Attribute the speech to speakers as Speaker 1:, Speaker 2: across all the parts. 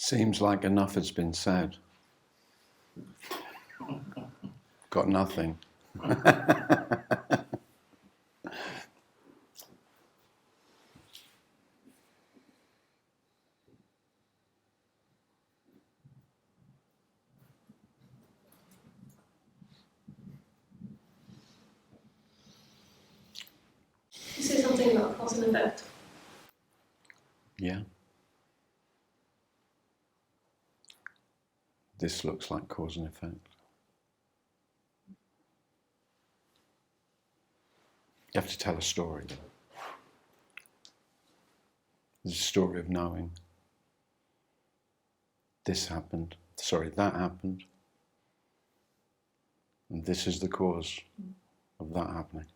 Speaker 1: Seems like enough has been said. Got nothing.
Speaker 2: You say something about cause and effect.
Speaker 1: Yeah. This looks like cause and effect. You have to tell a story. There's a story of knowing. This happened. Sorry, that happened. And this is the cause of that happening.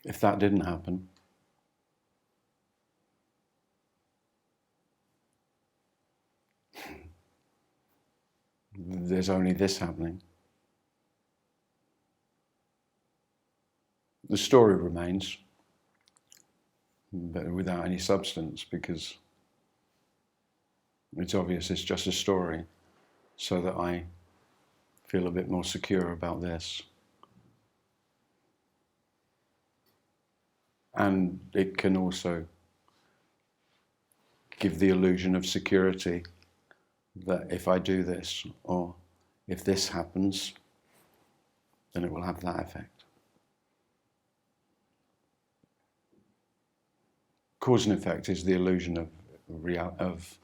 Speaker 1: If that didn't happen, there's only this happening. The story remains, but without any substance, because it's obvious it's just a story, so that I feel a bit more secure about this. And it can also give the illusion of security that if I do this, or if this happens, then it will have that effect. Cause and effect is the illusion of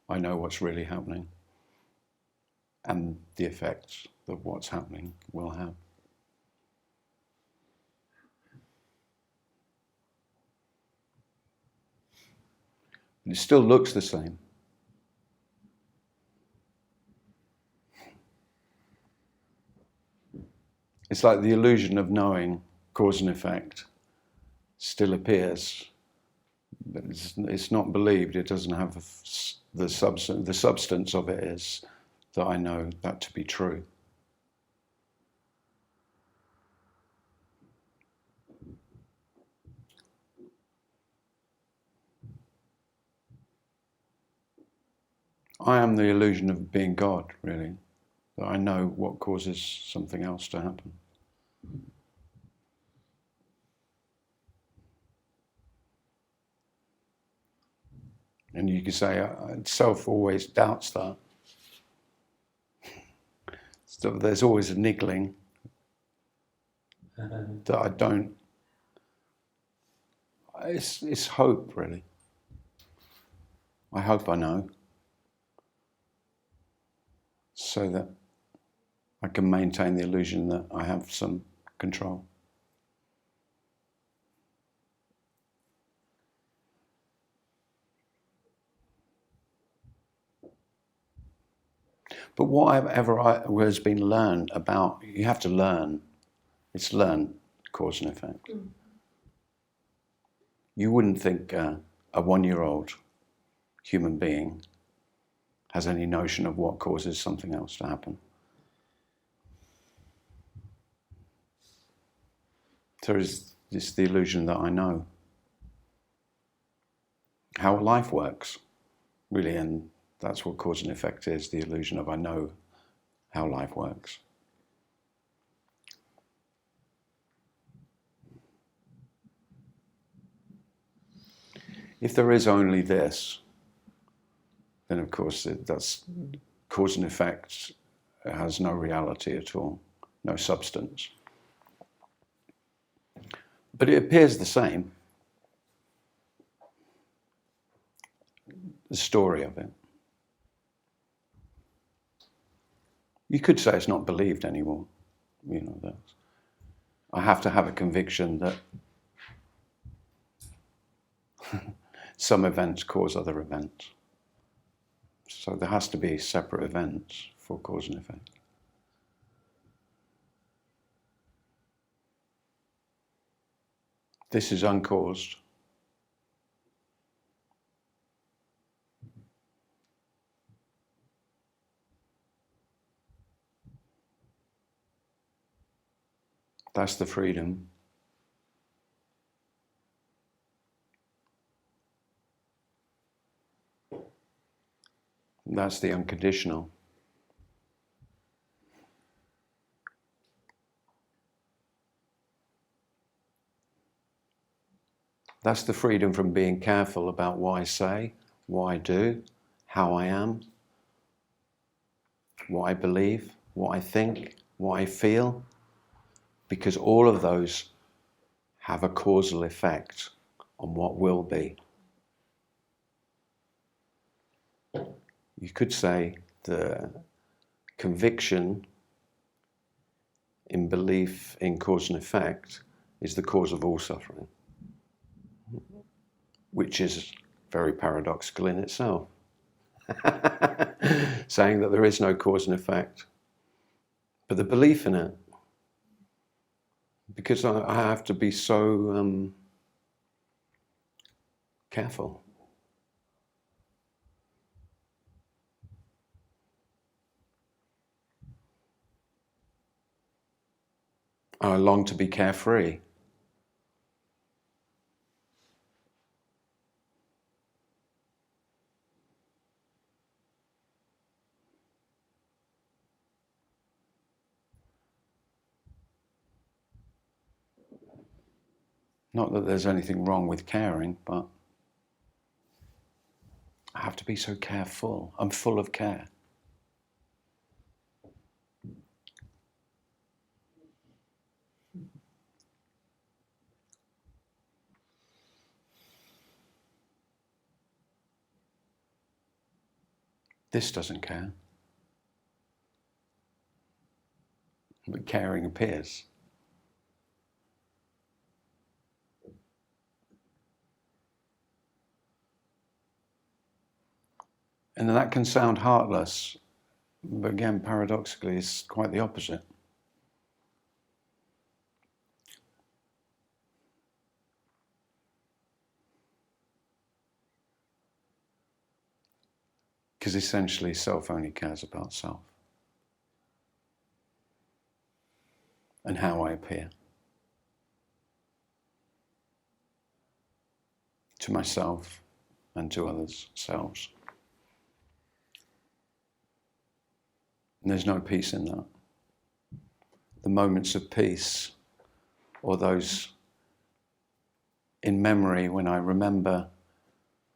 Speaker 1: I know what's really happening, and the effects that what's happening will have. It still looks the same. It's like the illusion of knowing cause and effect still appears, but it's not believed. It doesn't have the substance. The substance of it is that I know that to be true. I am the illusion of being God, really. That I know what causes something else to happen. And you could say, self always doubts that. So there's always a niggling that I don't. It's hope, really. I hope I know, so that I can maintain the illusion that I have some control. But whatever has been learned about, you have to learn. It's learned, cause and effect. You wouldn't think a 1-year-old human being has any notion of what causes something else to happen. There is this the illusion that I know how life works, really, and that's what cause and effect is, the illusion of I know how life works. If there is only this, then of course that's cause and effect has no reality at all, no substance. But it appears the same, the story of it. You could say it's not believed anymore, that I have to have a conviction that some events cause other events. So there has to be separate events for cause and effect. This is uncaused. That's the freedom. That's the unconditional. That's the freedom from being careful about what I say, what I do, how I am, what I believe, what I think, what I feel, because all of those have a causal effect on what will be. You could say the conviction in belief in cause and effect is the cause of all suffering, which is very paradoxical in itself. Saying that there is no cause and effect. But the belief in it, because I have to be so careful. I long to be carefree. Not that there's anything wrong with caring, but I have to be so careful. I'm full of care. This doesn't care. But caring appears. And that can sound heartless, but again, paradoxically, it's quite the opposite. Because essentially, self only cares about self and how I appear to myself and to others' selves. And there's no peace in that. The moments of peace, or those in memory when I remember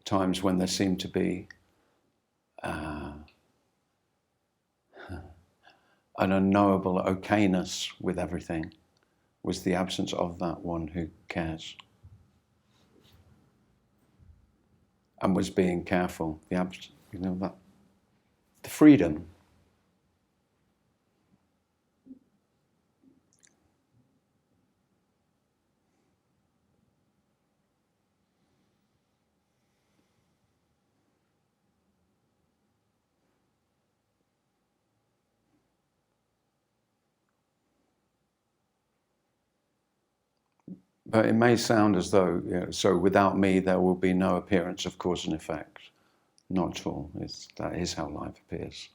Speaker 1: times when there seemed to be an unknowable okayness with everything, was the absence of that one who cares and was being careful. The freedom. But it may sound as though, so without me there will be no appearance of cause and effect. Not at all. That is how life appears.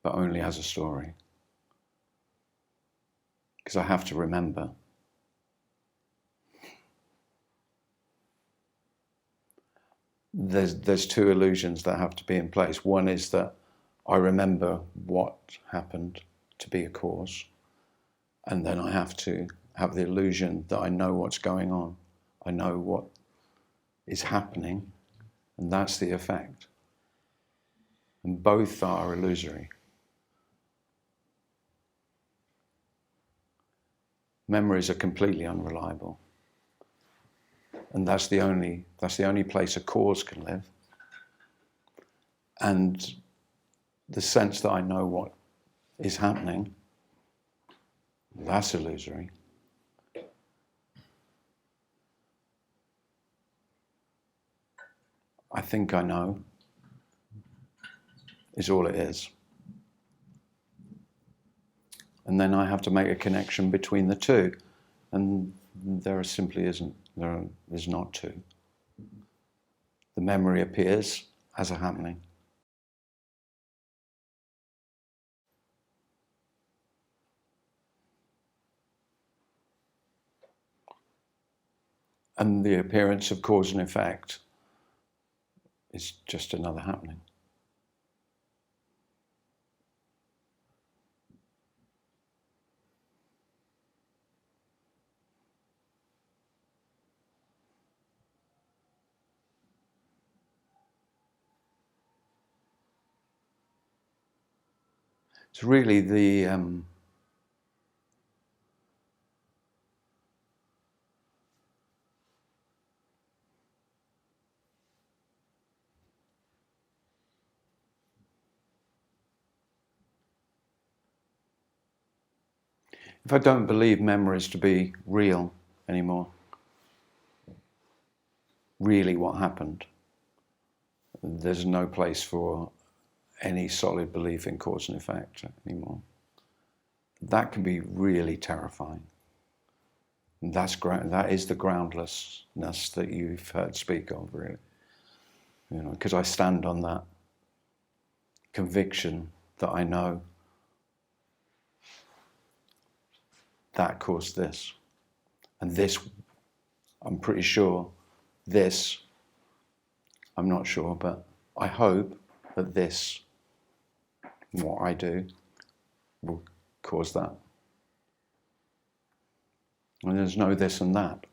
Speaker 1: But only as a story. Because I have to remember. There's two illusions that have to be in place. One is that I remember what happened to be a cause. And then I have to have the illusion that I know what's going on. I know what is happening, and that's the effect. And both are illusory. Memories are completely unreliable. And that's the only place a cause can live. And the sense that I know what is happening, that's illusory. I think I know is all it is. And then I have to make a connection between the two. And there simply isn't. There's not two. The memory appears as a happening. And the appearance of cause and effect is just another happening. It's really the if I don't believe memories to be real anymore, really what happened, there's no place for any solid belief in cause and effect anymore. That can be really terrifying. And that is the groundlessness that you've heard speak of, really. You know, because I stand on that conviction that I know that caused this. And this, I'm pretty sure, this, I'm not sure, but I hope that this, what I do, will cause that. And there's no this and that.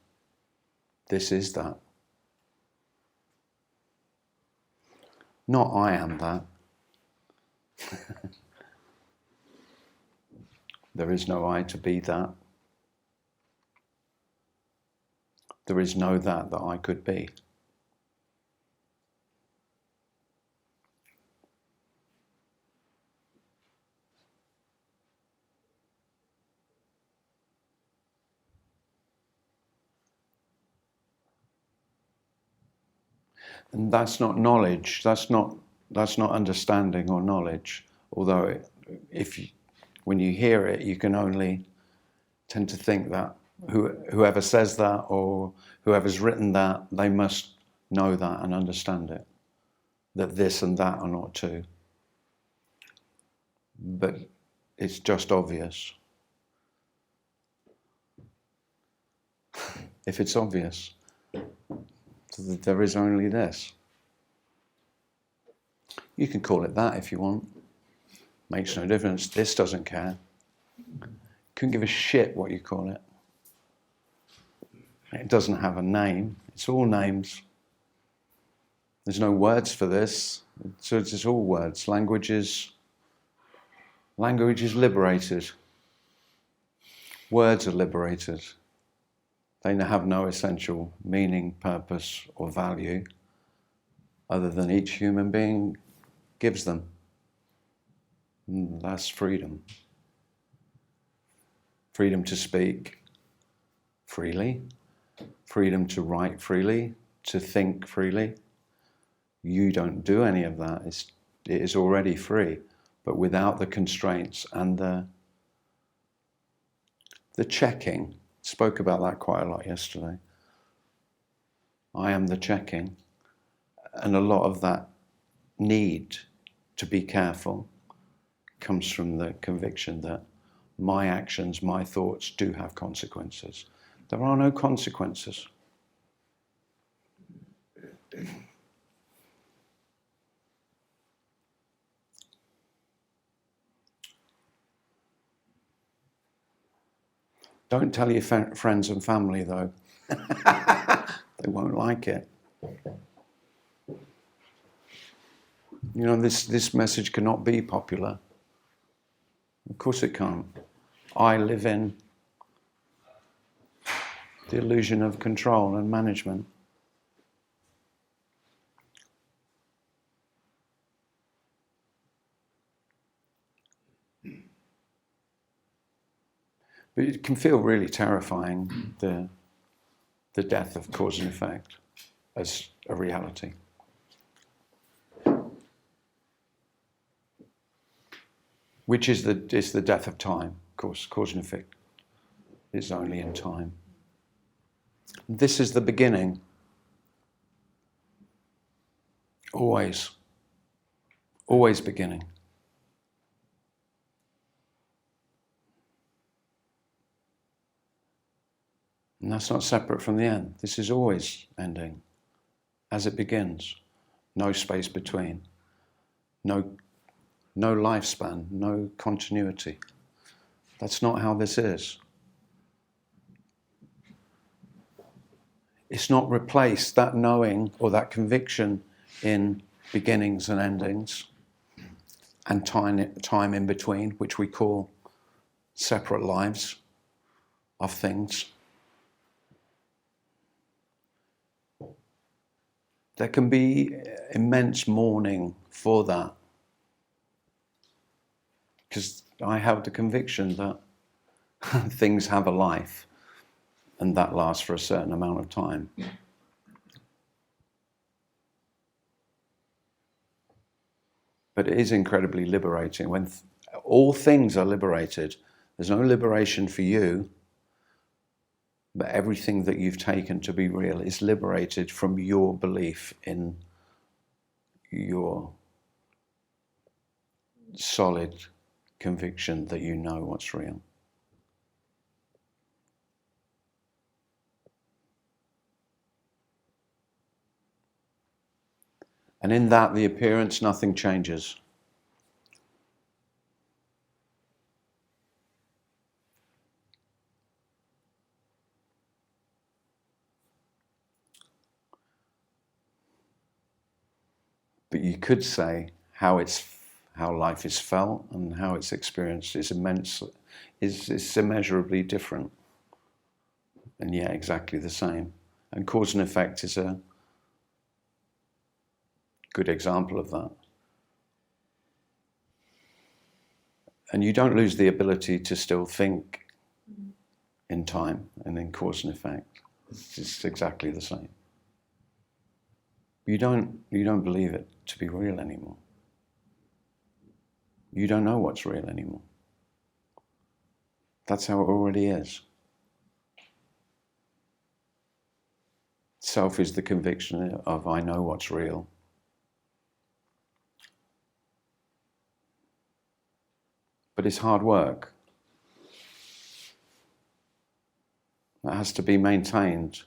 Speaker 1: This is that. Not I am that. There is no I to be that. There is no that I could be. And that's not knowledge. That's not understanding or knowledge. Although, when you hear it, you can only tend to think that whoever says that or whoever's written that, they must know that and understand it. That this and that are not two. But it's just obvious. If it's obvious, there is only this. You can call it that if you want. Makes no difference. This doesn't care. Couldn't give a shit what you call it. It doesn't have a name. It's all names. There's no words for this. So it's all words. Language is liberated. Words are liberated. They have no essential meaning, purpose, or value other than each human being gives them. And that's freedom. Freedom to speak freely, freedom to write freely, to think freely. You don't do any of that. It is already free, but without the constraints and the checking. Spoke about that quite a lot yesterday. I am the checking. And a lot of that need to be careful comes from the conviction that my actions, my thoughts do have consequences. There are no consequences. Don't tell your friends and family, though. They won't like it. You know, this message cannot be popular. Of course it can't. I live in the illusion of control and management. But it can feel really terrifying, the death of cause and effect as a reality. Which is the death of time, of course. Cause and effect is only in time. This is the beginning. Always. Always beginning. And that's not separate from the end. This is always ending as it begins. no space between, no lifespan, no continuity. That's not how this is. It's not replaced, that knowing or that conviction, in beginnings and endings and time in between, which we call separate lives of things. There can be immense mourning for that, because I have the conviction that things have a life and that lasts for a certain amount of time. But it is incredibly liberating. When all things are liberated, there's no liberation for you, but everything that you've taken to be real is liberated from your belief in your solid conviction that you know what's real. And in that, the appearance, nothing changes. But you could say how life is felt and how it's experienced is immeasurably different, and yet exactly the same. And cause and effect is a good example of that. And you don't lose the ability to still think in time and in cause and effect. It's just exactly the same. You don't believe it to be real anymore. You don't know what's real anymore. That's how it already is. Self is the conviction of I know what's real. But it's hard work. It has to be maintained.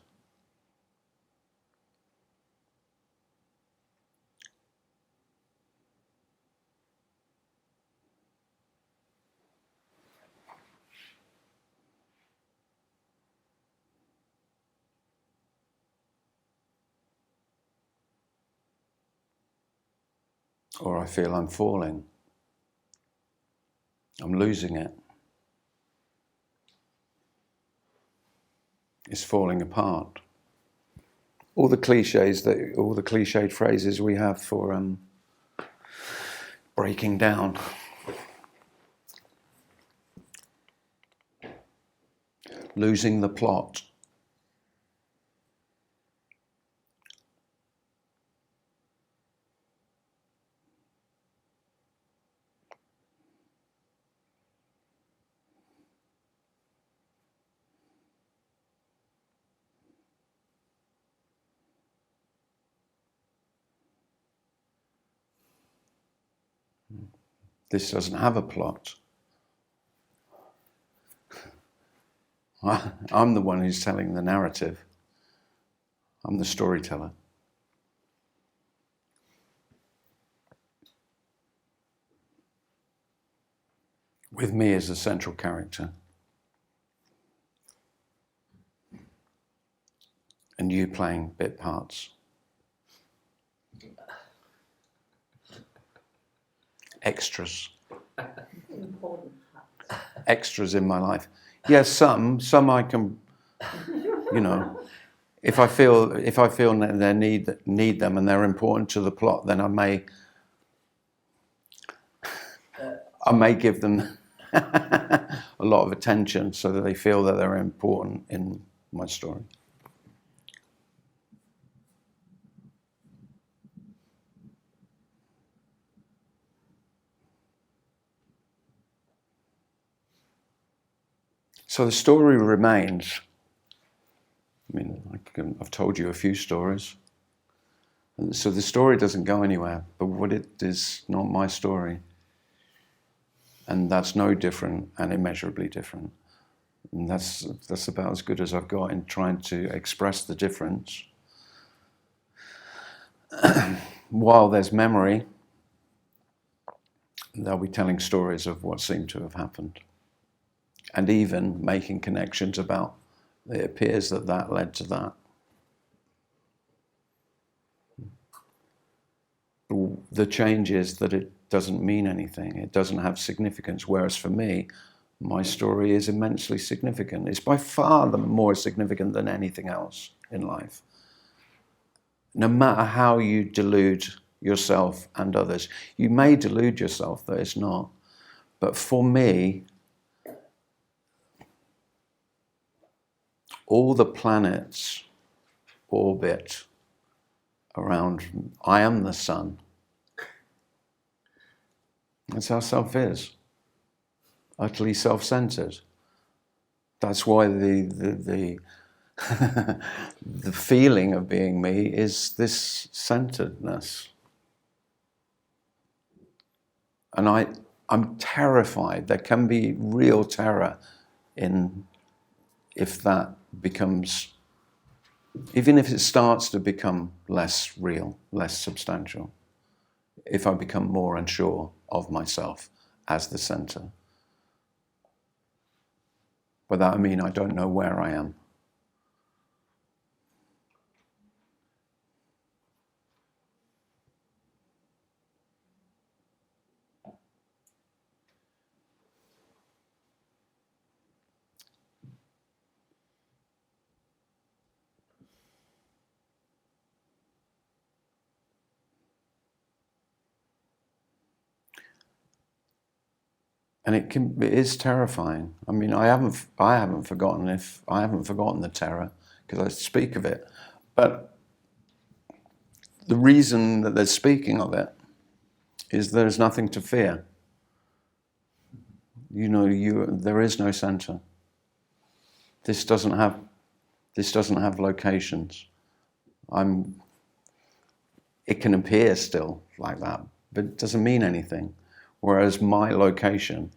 Speaker 1: Or I feel I'm falling. I'm losing it. It's falling apart. All the cliched phrases we have for breaking down. Losing the plot. This doesn't have a plot. I'm the one who's telling the narrative. I'm the storyteller. With me as the central character. And you playing bit parts. Extras. Extras in my life. Yes, some I can, if I feel that they need them and they're important to the plot, then I may give them a lot of attention so that they feel that they're important in my story. So the story remains. I mean, I've told you a few stories. And so the story doesn't go anywhere, but what it is not my story. And that's no different and immeasurably different. And that's about as good as I've got in trying to express the difference. while there's memory, they'll be telling stories of what seemed to have happened, and even making connections about it appears that that led to that. The change is that it doesn't mean anything. It doesn't have significance. Whereas for me, my story is immensely significant. It's by far the more significant than anything else in life. No matter how you delude yourself and others, you may delude yourself that it's not. But for me, all the planets orbit around, I am the sun. That's how self is. Utterly self-centered. That's why the the feeling of being me is this centeredness. And I'm terrified. There can be real terror in if that becomes, even if it starts to become less real, less substantial, if I become more unsure of myself as the center. By that I mean I don't know where I am. And it is terrifying. I mean, I haven't forgotten the terror because I speak of it. But the reason that they're speaking of it is there's nothing to fear. There is no center. This doesn't have locations. It can appear still like that, but it doesn't mean anything. Whereas my location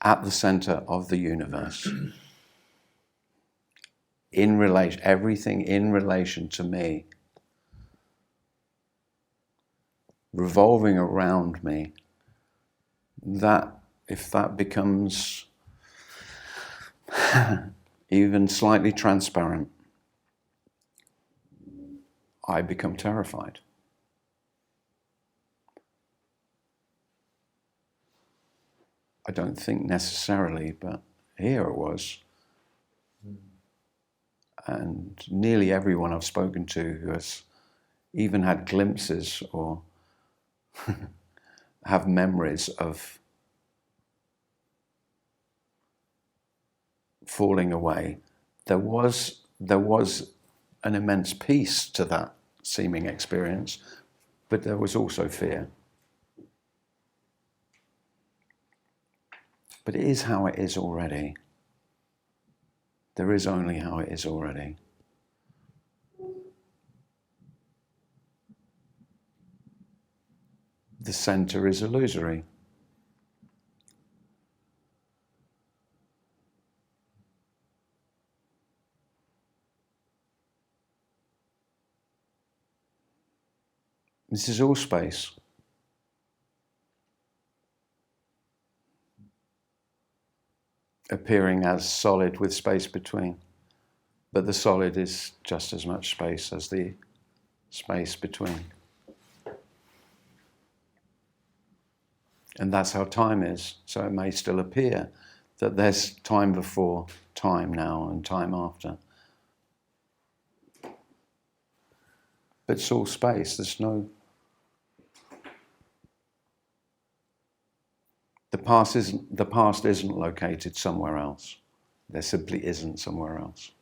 Speaker 1: at the center of the universe, everything in relation to me, revolving around me, that if that becomes even slightly transparent, I become terrified. I don't think necessarily, but here it was. And nearly everyone I've spoken to who has even had glimpses or have memories of falling away, there was an immense peace to that seeming experience, but there was also fear. But it is how it is already. There is only how it is already. The center is illusory. This is all space. Appearing as solid with space between. But the solid is just as much space as the space between. And that's how time is. So it may still appear that there's time before, time now, and time after. But it's all space. The past isn't located somewhere else. There simply isn't somewhere else.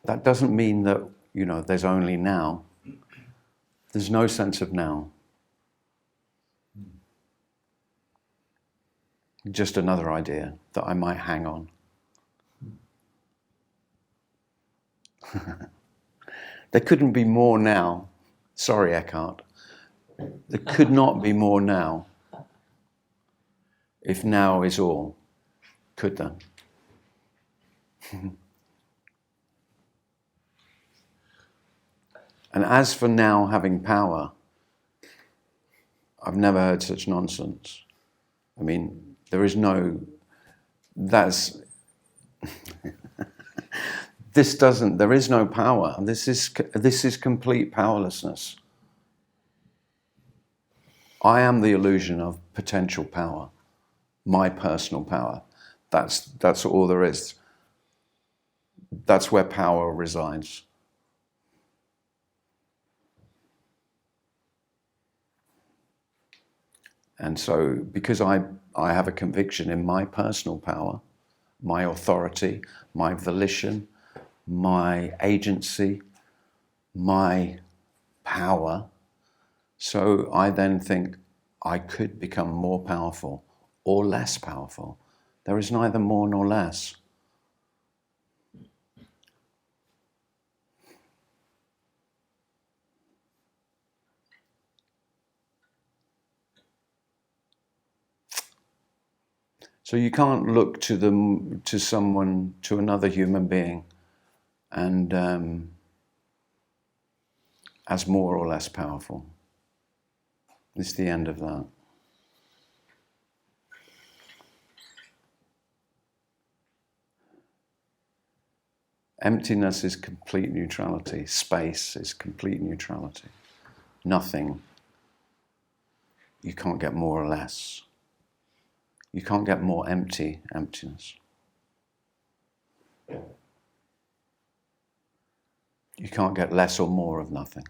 Speaker 1: That doesn't mean that, there's only now. There's no sense of now. Just another idea that I might hang on. There couldn't be more now. Sorry, Eckhart. There could not be more now if now is all. Could there? And as for now having power, I've never heard such nonsense. I mean, there is no, that's, there is no power. This is complete powerlessness. I am the illusion of potential power, my personal power. That's all there is. That's where power resides. And so, because I have a conviction in my personal power, my authority, my volition, my agency, my power, so I then think I could become more powerful or less powerful. There is neither more nor less. So you can't look to another human being and as more or less powerful. It's the end of that. Emptiness is complete neutrality. Space is complete neutrality. Nothing. You can't get more or less. You can't get more emptiness. You can't get less or more of nothing.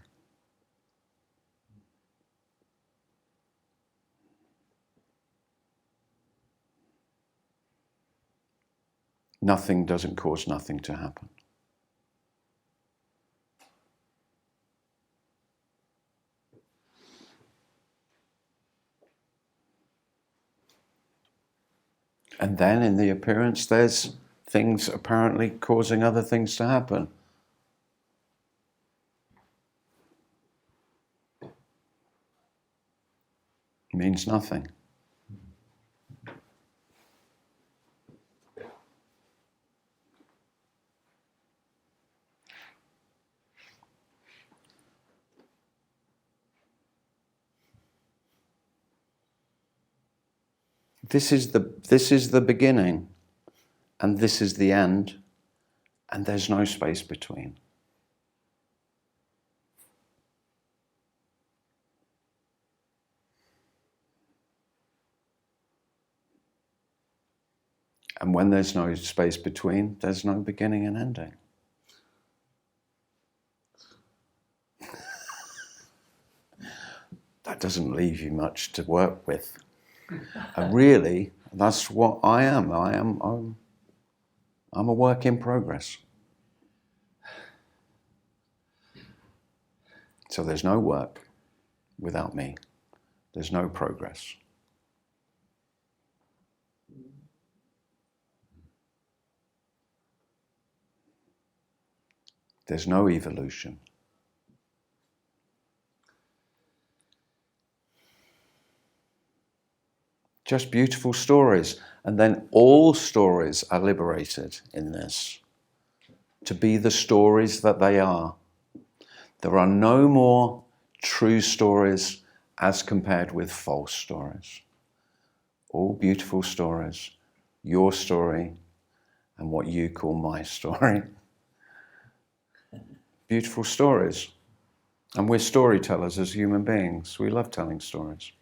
Speaker 1: Nothing doesn't cause nothing to happen. And then in the appearance, there's things apparently causing other things to happen. It means nothing. This is the beginning, and this is the end, and there's no space between. And when there's no space between, there's no beginning and ending. That doesn't leave you much to work with. Really, that's what I am. I'm a work in progress. So there's no work without me. There's no progress. There's no evolution. Just beautiful stories. And then all stories are liberated in this to be the stories that they are. There are no more true stories as compared with false stories. All beautiful stories. Your story and what you call my story. Beautiful stories. And we're storytellers as human beings. We love telling stories.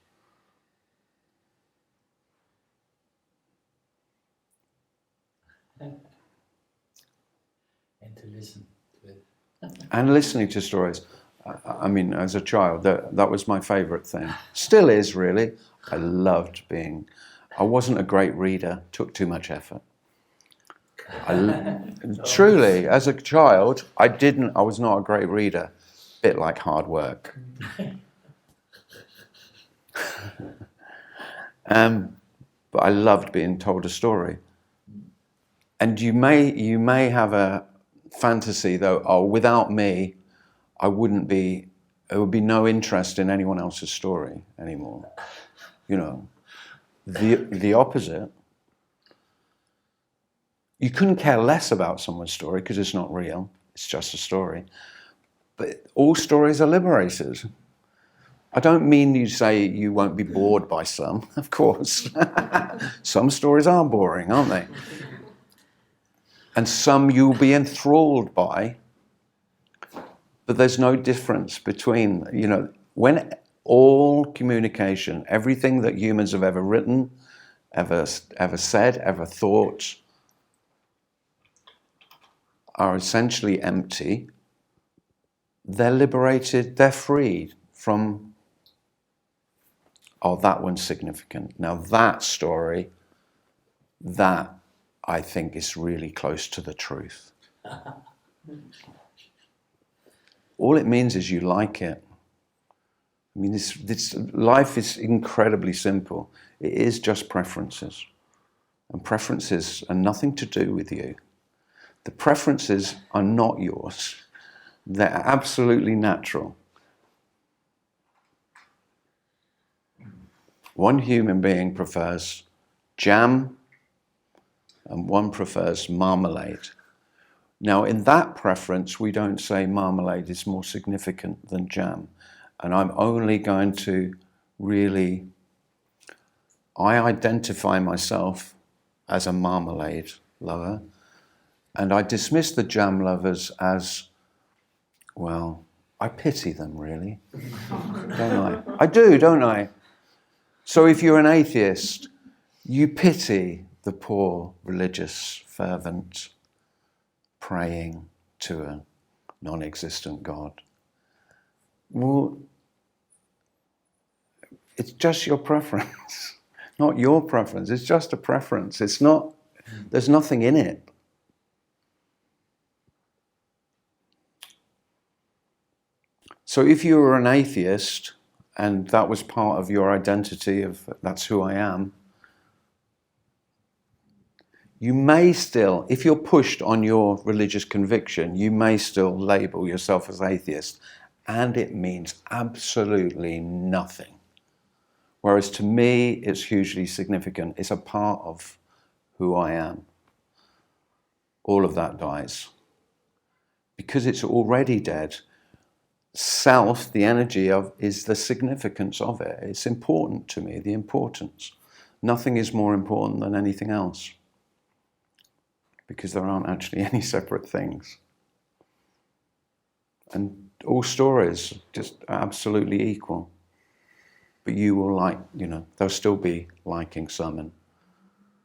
Speaker 3: And to listen to it.
Speaker 1: And listening to stories. I mean, as a child, that was my favourite thing. Still is, really. I wasn't a great reader, took too much effort. Truly, as a child, I was not a great reader. Bit like hard work. But I loved being told a story. And you may have a fantasy though, without me, there would be no interest in anyone else's story anymore. You know, the opposite. You couldn't care less about someone's story because it's not real. It's just a story. But all stories are liberators. I don't mean you say you won't be bored by some, of course. Some stories are boring, aren't they? And some you'll be enthralled by, but there's no difference between, when all communication, everything that humans have ever written, ever said, ever thought, are essentially empty, they're liberated, they're freed from, oh, that one's significant. Now that story, that I think is really close to the truth. All it means is you like it. I mean, this life is incredibly simple. It is just preferences. And preferences are nothing to do with you. The preferences are not yours. They're absolutely natural. One human being prefers jam and one prefers marmalade. Now, in that preference, we don't say marmalade is more significant than jam. And I'm only going to really, I identify myself as a marmalade lover, and I dismiss the jam lovers as, well, I pity them really, don't I? I do, don't I? So if you're an atheist, you pity the poor, religious, fervent, praying to a non-existent God. Well, it's just your preference, not your preference. It's just a preference. It's not, there's nothing in it. So if you were an atheist and that was part of your identity of that's who I am, you may still, if you're pushed on your religious conviction, you may still label yourself as atheist, and it means absolutely nothing. Whereas to me, it's hugely significant. It's a part of who I am. All of that dies. Because it's already dead. Self, the energy of, is the significance of it. It's important to me, the importance. Nothing is more important than anything else. Because there aren't actually any separate things. And all stories just are absolutely equal. But you will like, there'll still be liking some, and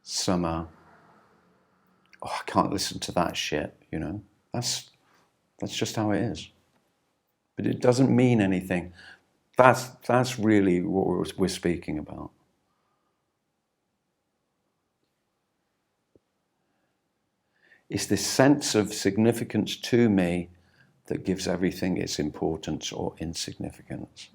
Speaker 1: some are, oh, I can't listen to that shit, That's just how it is. But it doesn't mean anything. That's really what we're speaking about. It's this sense of significance to me that gives everything its importance or insignificance,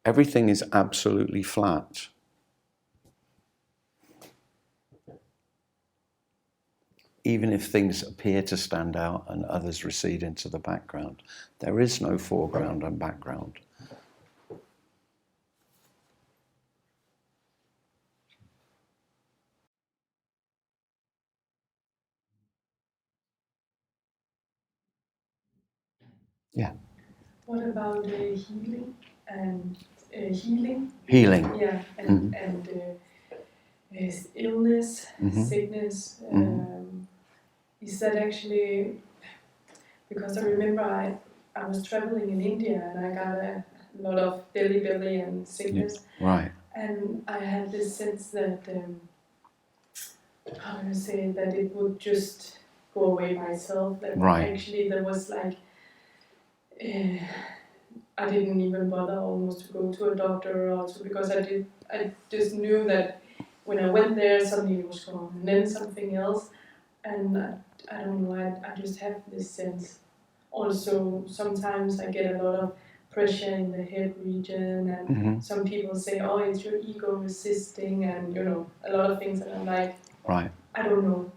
Speaker 1: Everything is absolutely flat. Even if things appear to stand out and others recede into the background, there is no foreground and background. Yeah.
Speaker 2: What about healing and healing?
Speaker 1: Healing.
Speaker 2: Yeah, and illness, sickness. Is that actually, because I remember I was traveling in India and I got a lot of belly and sickness.
Speaker 1: Right.
Speaker 2: And I had this sense that, how do I say, that it would just go away by itself. That actually there was like, I didn't even bother almost to go to a doctor or to, because I just knew that when I went there, suddenly it was gone, and then something else, and I don't know, I just have this sense. Also, sometimes I get a lot of pressure in the head region, and some people say, oh, it's your ego resisting, and a lot of things, and I'm like,
Speaker 1: right.
Speaker 2: I don't know,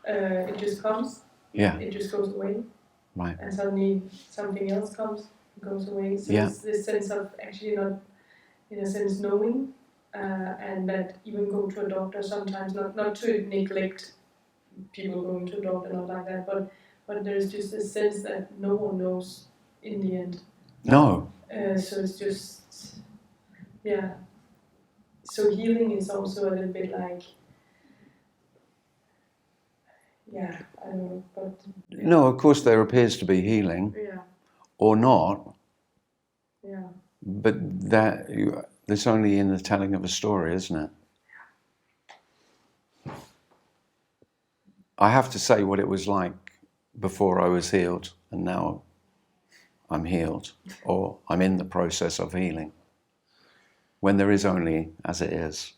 Speaker 2: it just comes, it just goes away, and suddenly something else comes, goes away. So it's this sense of actually not, in a sense, knowing. and that even go to a doctor sometimes, not to neglect people going to a doctor, not like that, but there's just a sense that no one knows in the end.
Speaker 1: No.
Speaker 2: So it's just, yeah. So healing is also a little bit like, yeah, I don't know, but... Yeah.
Speaker 1: No, of course there appears to be healing,
Speaker 2: Yeah.
Speaker 1: or not,
Speaker 2: Yeah.
Speaker 1: but that's only in the telling of a story, isn't it? I have to say what it was like before I was healed, and now I'm healed, or I'm in the process of healing, when there is only as it is.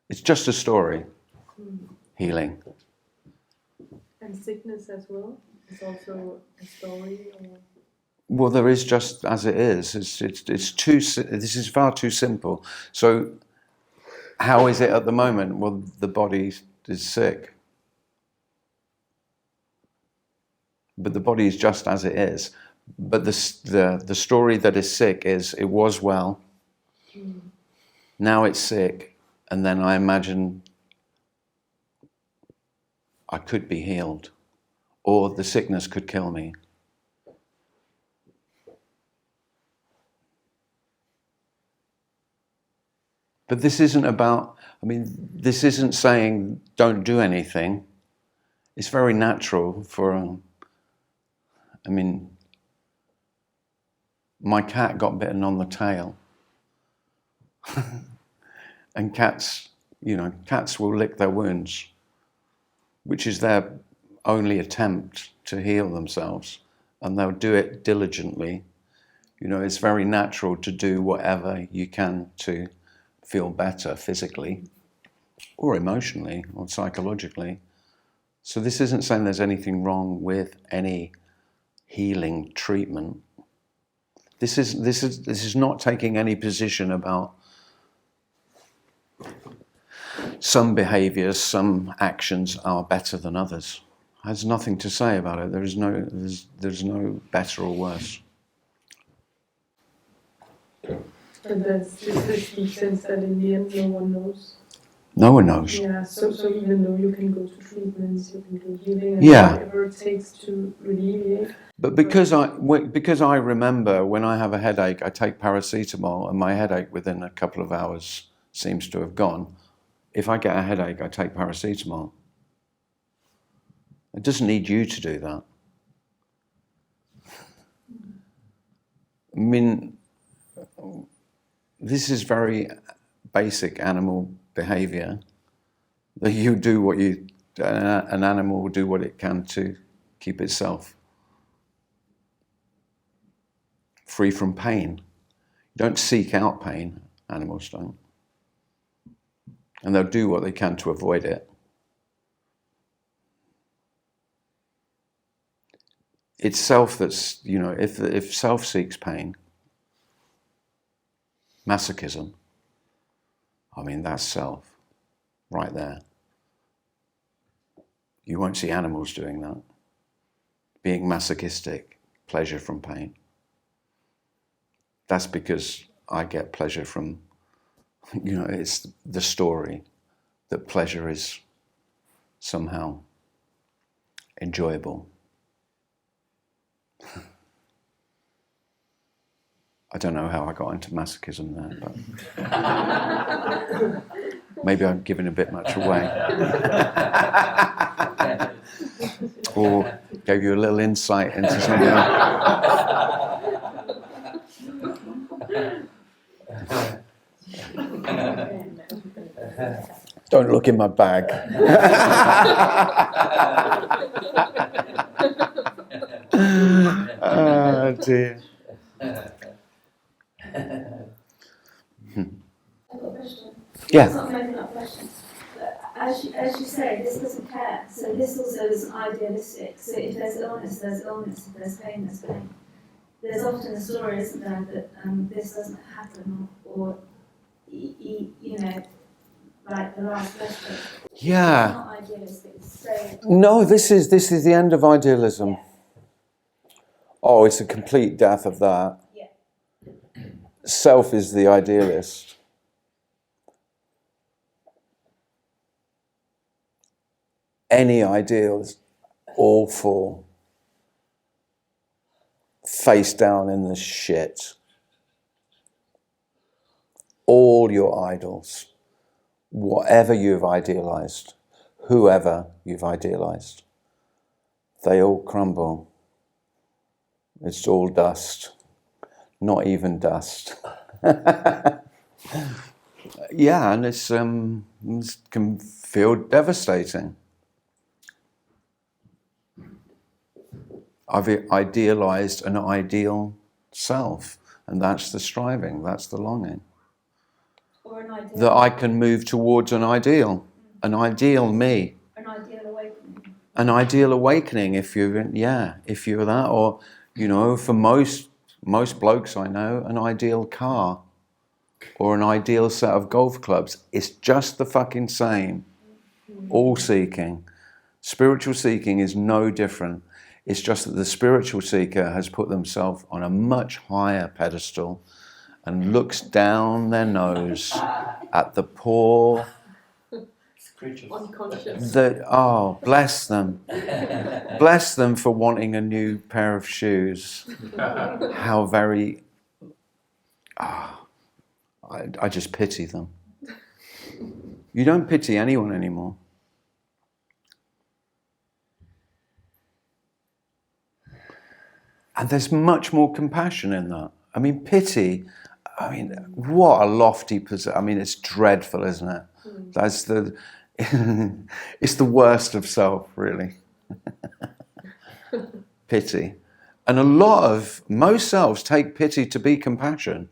Speaker 1: It's just a story, healing.
Speaker 2: And sickness as well? It's also a story? Or...
Speaker 1: Well, there is just as it is. It's too. This is far too simple. So, how is it at the moment? Well, the body is sick, but the body is just as it is. But the story that is sick is it was well. Now it's sick, and then I imagine I could be healed, or the sickness could kill me. But this isn't about, this isn't saying don't do anything. It's very natural for, my cat got bitten on the tail. And cats will lick their wounds, which is their only attempt to heal themselves. And they'll do it diligently. It's very natural to do whatever you can to feel better physically or emotionally or psychologically. So this isn't saying there's anything wrong with any healing treatment. This is not taking any position about some behaviors, some actions are better than others. It has nothing to say about it. There's no better or worse.
Speaker 2: And that's just this deep sense that in the end no one knows.
Speaker 1: No one knows.
Speaker 2: Yeah, so even though you can go to treatments, you can do healing, and whatever it takes to alleviate.
Speaker 1: But because I remember when I have a headache, I take paracetamol, and my headache within a couple of hours seems to have gone. If I get a headache, I take paracetamol. It doesn't need you to do that. This is very basic animal behavior, that you do what an animal will do what it can to keep itself free from pain. You don't seek out pain, animals don't. And they'll do what they can to avoid it. It's self that's, if self seeks pain, masochism, that's self right there. You won't see animals doing that. Being masochistic, pleasure from pain. That's because I get pleasure from, it's the story that pleasure is somehow enjoyable. I don't know how I got into masochism there, but maybe I'm giving a bit much away. Or gave you a little insight into something else. Don't look in my bag. Oh dear.
Speaker 3: I've got a question.
Speaker 1: Yeah.
Speaker 3: It's not making up a question. But as you say, this doesn't care. So this also is idealistic. So if there's illness, there's illness. If there's pain, there's pain. There's often a story, isn't there, that this doesn't happen, or like the last question.
Speaker 1: Yeah.
Speaker 3: It's not idealistic. So
Speaker 1: No, this is the end of idealism.
Speaker 3: Yeah.
Speaker 1: Oh, it's a complete death of that.
Speaker 3: Yeah.
Speaker 1: self is the idealist. Any ideal is awful, face down in the shit. All your idols, whatever you've idealized, whoever you've idealized, they all crumble. It's all dust, not even dust. Yeah, and it can feel devastating. I've idealized an ideal self, and that's the striving, that's the longing.
Speaker 3: Or an ideal.
Speaker 1: That I can move towards an ideal me.
Speaker 3: An ideal awakening.
Speaker 1: An ideal awakening, if you're that, or, you know, for most blokes I know, an ideal car, or an ideal set of golf clubs. It's just the fucking same. All seeking. Spiritual seeking is no different. It's just that the spiritual seeker has put themselves on a much higher pedestal and looks down their nose at the poor
Speaker 2: Unconscious.
Speaker 1: Bless them. Bless them for wanting a new pair of shoes. How very... I just pity them. You don't pity anyone anymore. And there's much more compassion in that. I mean, pity, what a lofty position. It's dreadful, isn't it? That's it's the worst of self, really. Pity. And most selves take pity to be compassion.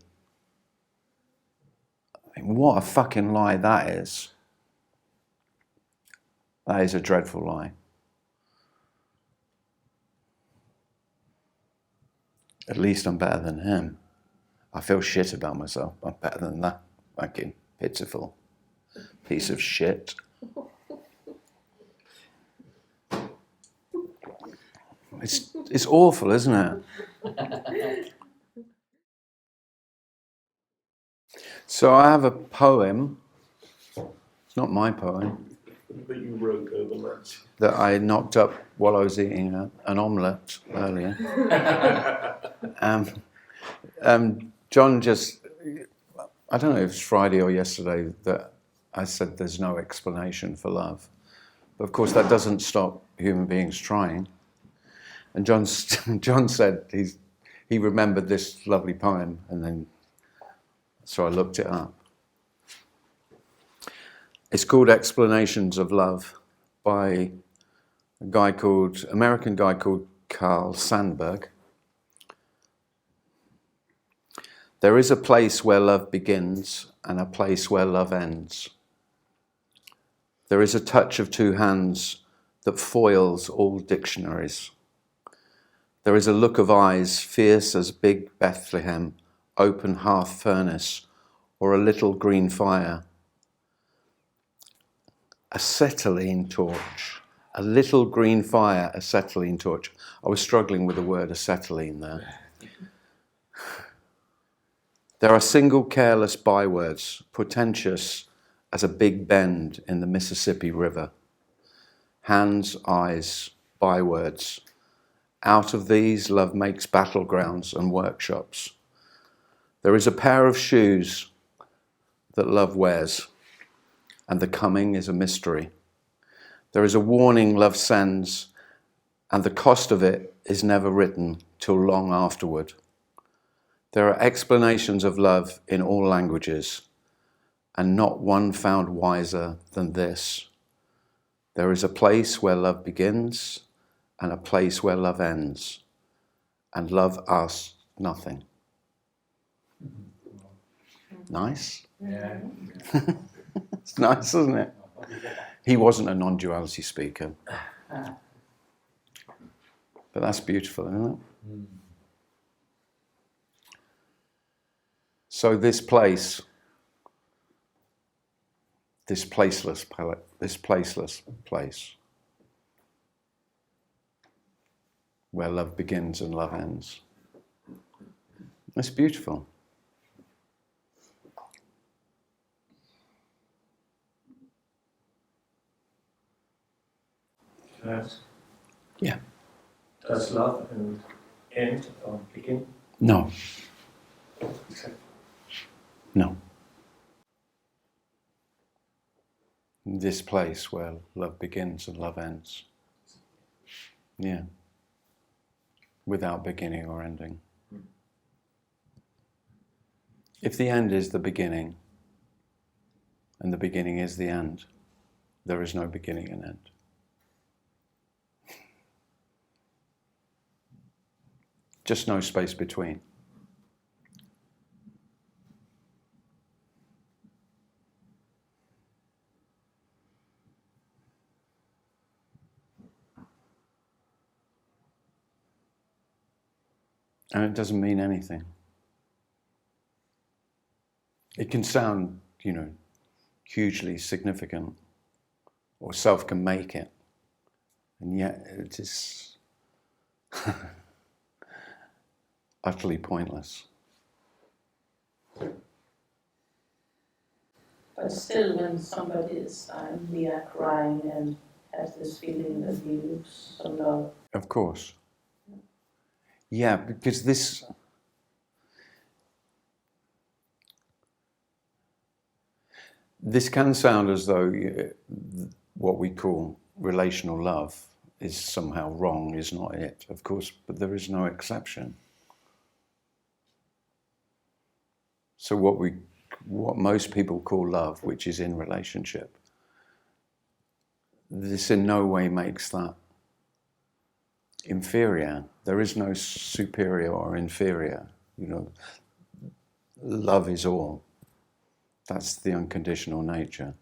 Speaker 1: What a fucking lie that is. That is a dreadful lie. At least I'm better than him. I feel shit about myself. I'm better than that fucking pitiful piece of shit. It's awful, isn't it? So I have a poem. It's not my poem.
Speaker 4: That you wrote over lunch.
Speaker 1: That I knocked up while I was eating an omelette earlier. John I don't know if it's Friday or yesterday, that I said there's no explanation for love. But of course that doesn't stop human beings trying. And John said he remembered this lovely poem, and then so I looked it up. It's called Explanations of Love by American guy called Carl Sandburg. There is a place where love begins and a place where love ends. There is a touch of two hands that foils all dictionaries. There is a look of eyes fierce as big Bethlehem, open hearth furnace, or a little green fire. Acetylene torch. A little green fire, acetylene torch. I was struggling with the word acetylene there. There are single careless bywords, portentous as a big bend in the Mississippi River. Hands, eyes, bywords. Out of these, love makes battlegrounds and workshops. There is a pair of shoes that love wears, and the coming is a mystery. There is a warning love sends, and the cost of it is never written till long afterward. There are explanations of love in all languages, and not one found wiser than this. There is a place where love begins, and a place where love ends, and love asks nothing. Nice?
Speaker 4: Yeah.
Speaker 1: It's nice, isn't it? He wasn't a non-duality speaker. But that's beautiful, isn't it? So this place, this placeless place, where love begins and love ends. It's beautiful.
Speaker 4: Perhaps.
Speaker 1: Yeah.
Speaker 4: Does love end or begin?
Speaker 1: No,
Speaker 4: Exactly.
Speaker 1: no. This place where love begins and love ends. Yeah. Without beginning or ending. If the end is the beginning, and the beginning is the end, there is no beginning and end. Just no space between. And it doesn't mean anything. It can sound, hugely significant, or self can make it, and yet it is utterly pointless.
Speaker 5: But still, when somebody is dying, we are crying and has this feeling that we lose some love.
Speaker 1: Of course. Yeah, because this can sound as though what we call relational love is somehow wrong, is not it, of course, but there is no exception. So what most people call love, which is in relationship, this in no way makes that inferior. There is no superior or inferior. Love is all. That's the unconditional nature.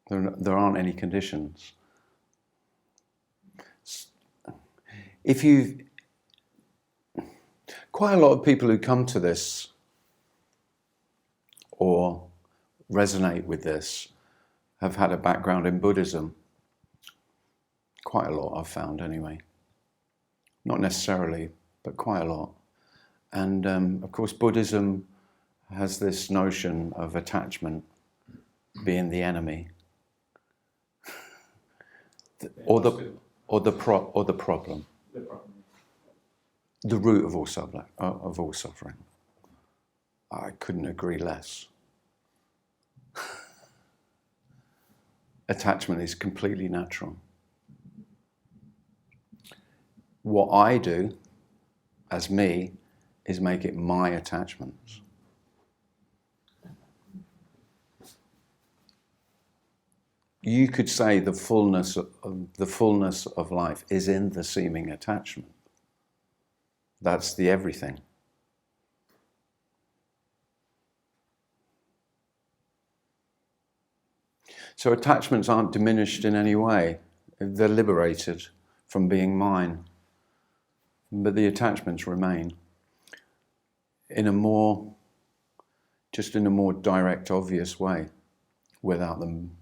Speaker 1: There aren't any conditions. Quite a lot of people who come to this or resonate with this have had a background in Buddhism. Quite a lot, I've found anyway. Not necessarily, but quite a lot. And of course, Buddhism has this notion of attachment being the enemy, or the problem, the root of all suffering. I couldn't agree less. Attachment is completely natural. What I do, as me, is make it my attachments. You could say the fullness of life is in the seeming attachment. That's the everything. So attachments aren't diminished in any way. They're liberated from being mine. But the attachments remain in a more direct, obvious way, without them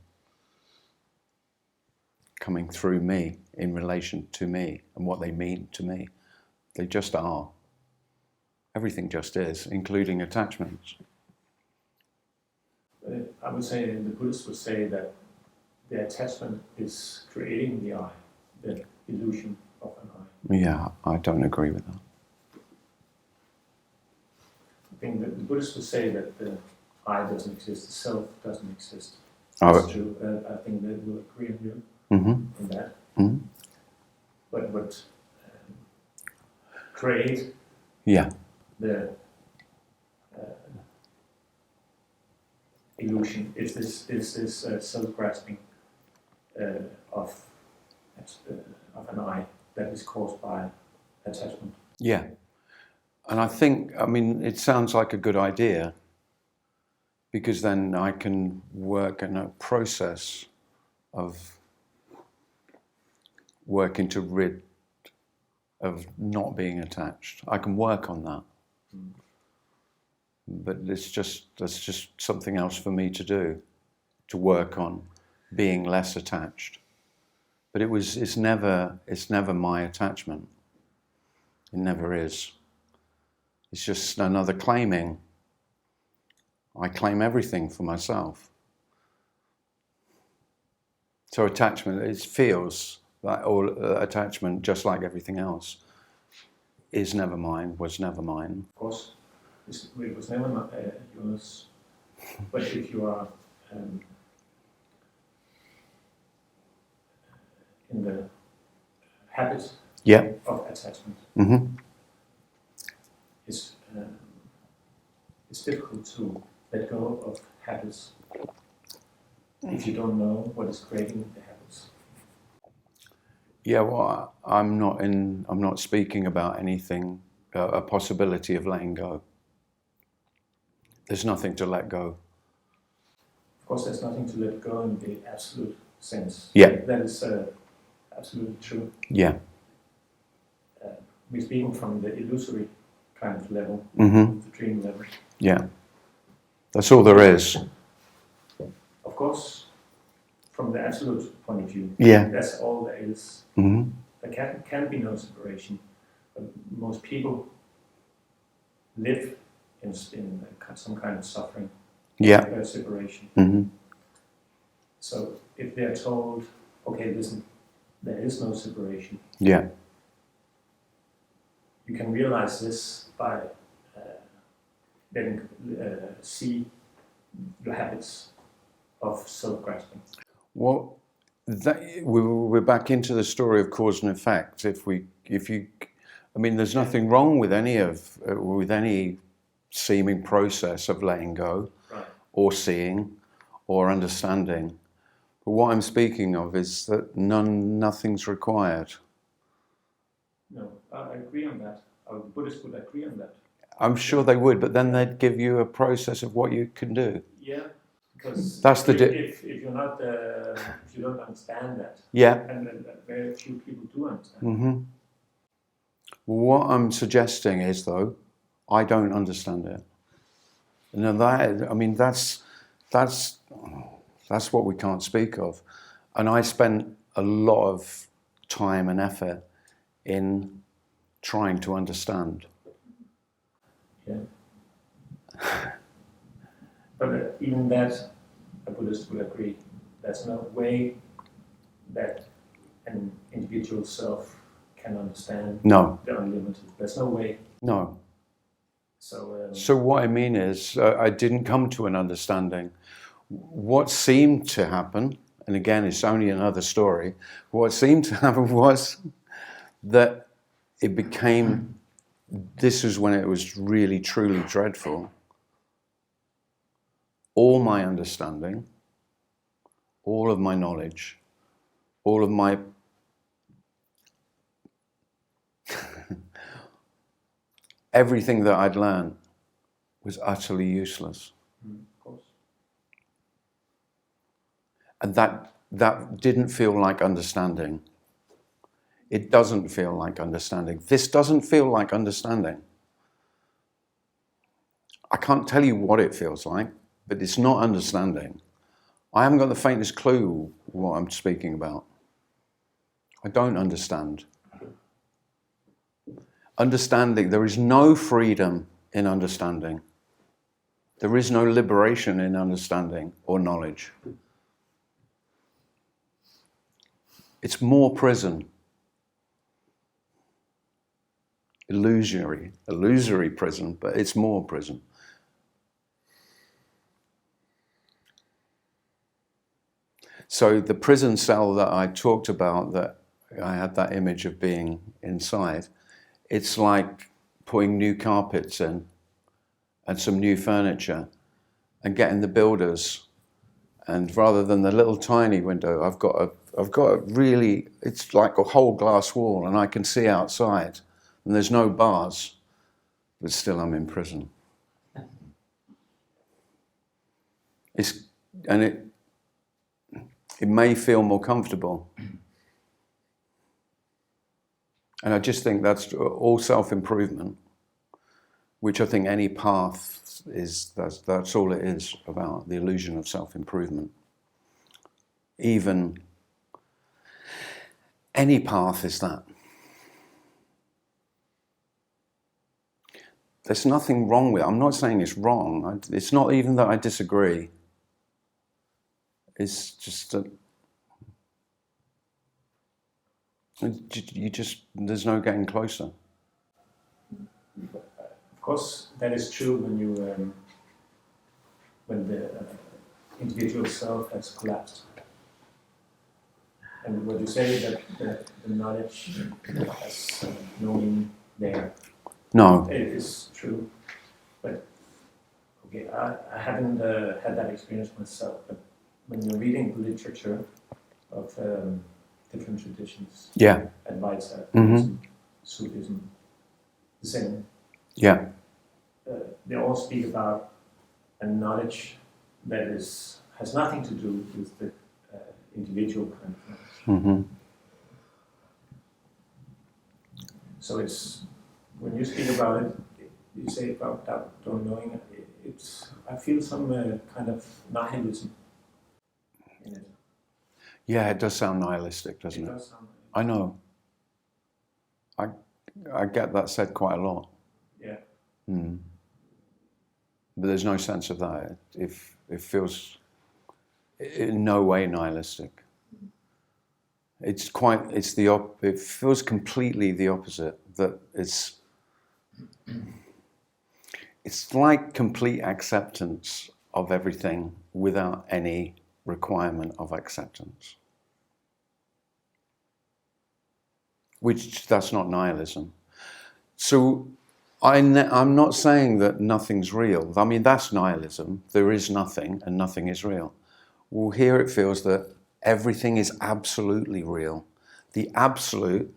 Speaker 1: coming through me in relation to me and what they mean to me. They just are. Everything just is, including attachments.
Speaker 4: I would say, the Buddhists would say that the attachment is creating the I, the illusion of an I.
Speaker 1: Yeah, I don't agree with that.
Speaker 4: I think that the Buddhists would say that the I doesn't exist, the self doesn't exist.
Speaker 1: Oh.
Speaker 4: That's true. I think they will agree on you in that.
Speaker 1: Mm-hmm.
Speaker 4: But create the illusion is this self-grasping of an I that is caused by attachment.
Speaker 1: Yeah. And I think, it sounds like a good idea, because then I can work in a process of working to rid of not being attached. I can work on that. But that's just something else for me to do, to work on being less attached. But it's never my attachment. It never is. It's just another claiming. I claim everything for myself. So attachment, it feels like all attachment, just like everything else, is never mine, was never mine.
Speaker 4: Of course, it was never yours. But if you are in the habit
Speaker 1: Yeah.
Speaker 4: of attachment,
Speaker 1: Mm-hmm.
Speaker 4: it's difficult to let go of habits if you don't know what is creating the habits.
Speaker 1: Yeah, well, I'm not speaking about anything, a possibility of letting go. There's nothing to let go.
Speaker 4: Of course, there's nothing to let go in the absolute sense.
Speaker 1: Yeah.
Speaker 4: That is absolutely true.
Speaker 1: Yeah.
Speaker 4: We're speaking from the illusory kind of level,
Speaker 1: Mm-hmm.
Speaker 4: the dream level.
Speaker 1: Yeah. That's all there is.
Speaker 4: Of course, from the absolute point of view,
Speaker 1: Yeah.
Speaker 4: that's all there is.
Speaker 1: Mm-hmm.
Speaker 4: There can be no separation. But most people live in some kind of suffering,
Speaker 1: Yeah.
Speaker 4: separation.
Speaker 1: Mm-hmm.
Speaker 4: So if they're told, okay, listen, there is no separation,
Speaker 1: Yeah.
Speaker 4: you can realize this by letting see your habits of self-grasping.
Speaker 1: Well, we're back into the story of cause and effect. I mean, there's nothing wrong with any seeming process of letting go,
Speaker 4: Right.
Speaker 1: or seeing, or understanding. But what I'm speaking of is that nothing's required.
Speaker 4: No, I agree on that. The Buddhists would agree on that.
Speaker 1: I'm sure they would, but then they'd give you a process of what you can do.
Speaker 4: Yeah, because
Speaker 1: That's
Speaker 4: if you're not, if you don't understand that,
Speaker 1: Yeah.
Speaker 4: and very few people do understand.
Speaker 1: Mm-hmm. What I'm suggesting is, though, I don't understand it. Now that's what we can't speak of. And I spent a lot of time and effort in trying to understand.
Speaker 4: Yeah. But even that, a Buddhist would agree. There's no way that an individual self can understand
Speaker 1: No.
Speaker 4: the unlimited. There's no way.
Speaker 1: No.
Speaker 4: So
Speaker 1: what I mean is, I didn't come to an understanding. What seemed to happen, and again, it's only another story, what seemed to happen was that it became, this is when it was really, truly dreadful. All my understanding, all of my knowledge, all of my everything that I'd learned was utterly useless.
Speaker 4: of course.
Speaker 1: And that didn't feel like understanding. It doesn't feel like understanding. This doesn't feel like understanding. I can't tell you what it feels like, but it's not understanding. I haven't got the faintest clue what I'm speaking about. I don't understand. Understanding, there is no freedom in understanding. There is no liberation in understanding or knowledge. It's more prison. Illusory prison, but it's more prison. So the prison cell that I talked about, that I had that image of being inside, it's like putting new carpets in and some new furniture and getting the builders, and rather than the little tiny window, I've got a really, it's like a whole glass wall and I can see outside and there's no bars, but still I'm in prison. It may feel more comfortable. And I just think that's all self-improvement, which I think any path is, that's all it is about, the illusion of self-improvement. Even any path is that. There's nothing wrong with it. I'm not saying it's wrong. It's not even that I disagree. It's just that You just, there's no getting closer.
Speaker 4: Of course, that is true when you when the individual self has collapsed. And what you say that the knowledge has no meaning there.
Speaker 1: No.
Speaker 4: It is true, but okay, I haven't had that experience myself. But when you're reading the literature of different traditions,
Speaker 1: Yeah.
Speaker 4: Advaita,
Speaker 1: Mhm.
Speaker 4: Sufism, the same.
Speaker 1: Yeah.
Speaker 4: They all speak about a knowledge that has nothing to do with the individual kind of knowledge.
Speaker 1: Mm-hmm.
Speaker 4: So it's when you speak about it, you say about that don't knowing. I feel some kind of nihilism in it.
Speaker 1: Yeah, it does sound nihilistic, doesn't it?
Speaker 4: Does sound.
Speaker 1: I know. I get that said quite a lot.
Speaker 4: Yeah.
Speaker 1: Mm. But there's no sense of that. It feels in no way nihilistic. It feels completely the opposite. That it's like complete acceptance of everything without any requirement of acceptance. Which, that's not nihilism. So I'm not saying that nothing's real. I mean, that's nihilism. There is nothing and nothing is real. Well, here it feels that everything is absolutely real. The absolute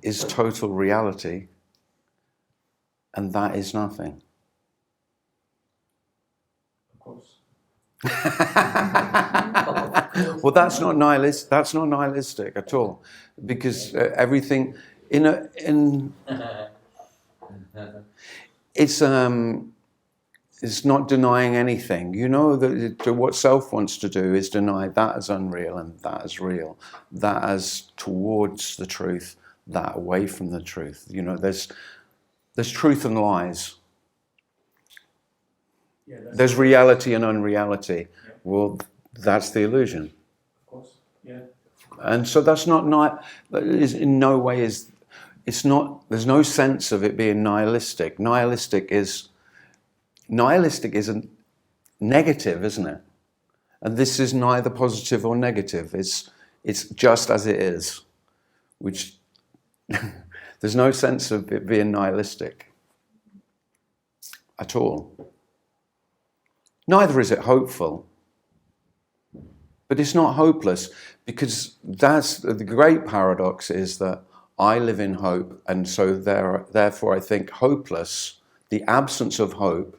Speaker 1: is total reality, and that is nothing.
Speaker 4: Of course.
Speaker 1: Well, that's not nihilist. That's not nihilistic at all, because everything it's not denying anything. You know that what self wants to do is deny that as unreal and that as real, that as towards the truth, that away from the truth. You know, there's truth and lies.
Speaker 4: Yeah,
Speaker 1: There's reality and unreality.
Speaker 4: Yeah.
Speaker 1: Well, that's the illusion.
Speaker 4: Of course. Yeah.
Speaker 1: And so that's not in no way is. It's not. There's no sense of it being nihilistic. Nihilistic is a negative, isn't it? And this is neither positive or negative. It's just as it is, which there's no sense of it being nihilistic at all. Neither is it hopeful. But it's not hopeless, because that's the great paradox, is that I live in hope, and so therefore I think hopeless, the absence of hope,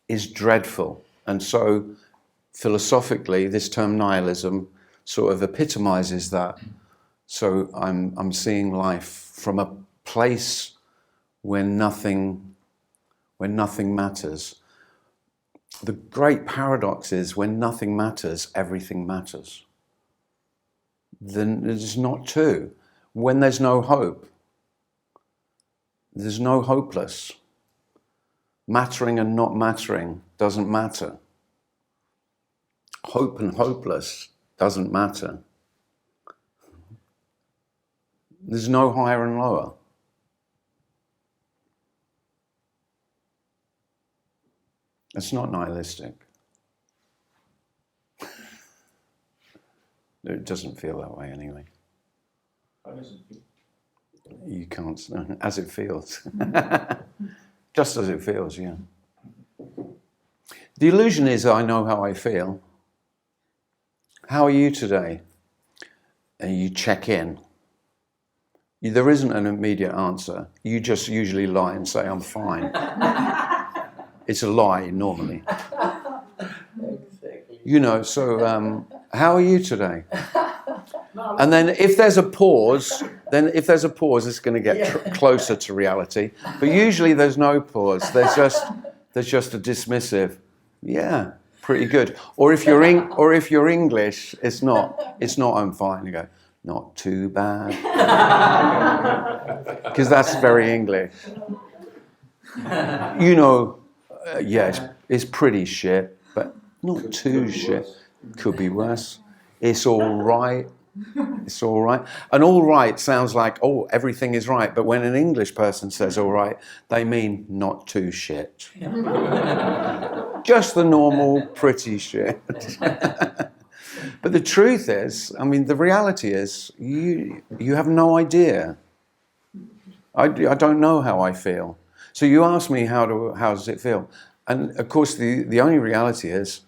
Speaker 1: is dreadful. And so philosophically, this term nihilism sort of epitomizes that. So I'm seeing life from a place where nothing matters. The great paradox is when nothing matters, everything matters. Then it's not true. When there's no hope, there's no hopeless. Mattering and not mattering doesn't matter. Hope and hopeless doesn't matter. There's no higher and lower. It's not nihilistic. It doesn't feel that way anyway.
Speaker 4: How does it feel?
Speaker 1: You can't, as it feels. Just as it feels, yeah. The illusion is I know how I feel. How are you today? And you check in. There isn't an immediate answer. You just usually lie and say, I'm fine. It's a lie normally.
Speaker 5: Exactly.
Speaker 1: You know, so how are you today? And then if there's a pause, it's going to get closer to reality. But usually there's no pause. There's just a dismissive, yeah, pretty good. Or if you're English, it's not I'm fine. You go, not too bad. Because that's very English. You know, it's pretty shit, but not too shit. Could be worse. It's all right. It's all right. And all right sounds like, oh, everything is right. But when an English person says all right, they mean not too shit. Just the normal pretty shit. But the truth is, I mean, the reality is, you have no idea. I don't know how I feel. So you ask me, how does it feel? And of course, the only reality is,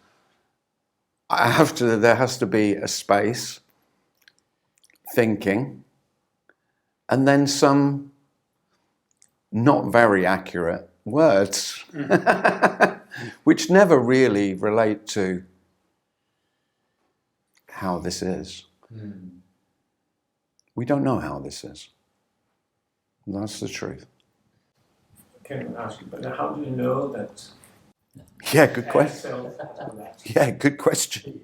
Speaker 1: there has to be a space, thinking, and then some not very accurate words, which never really relate to how this is. We don't know how this is. That's the truth.
Speaker 4: Can I ask you, but how do you know that?
Speaker 1: Yeah, good question.
Speaker 4: Self to that?
Speaker 1: Yeah, good question.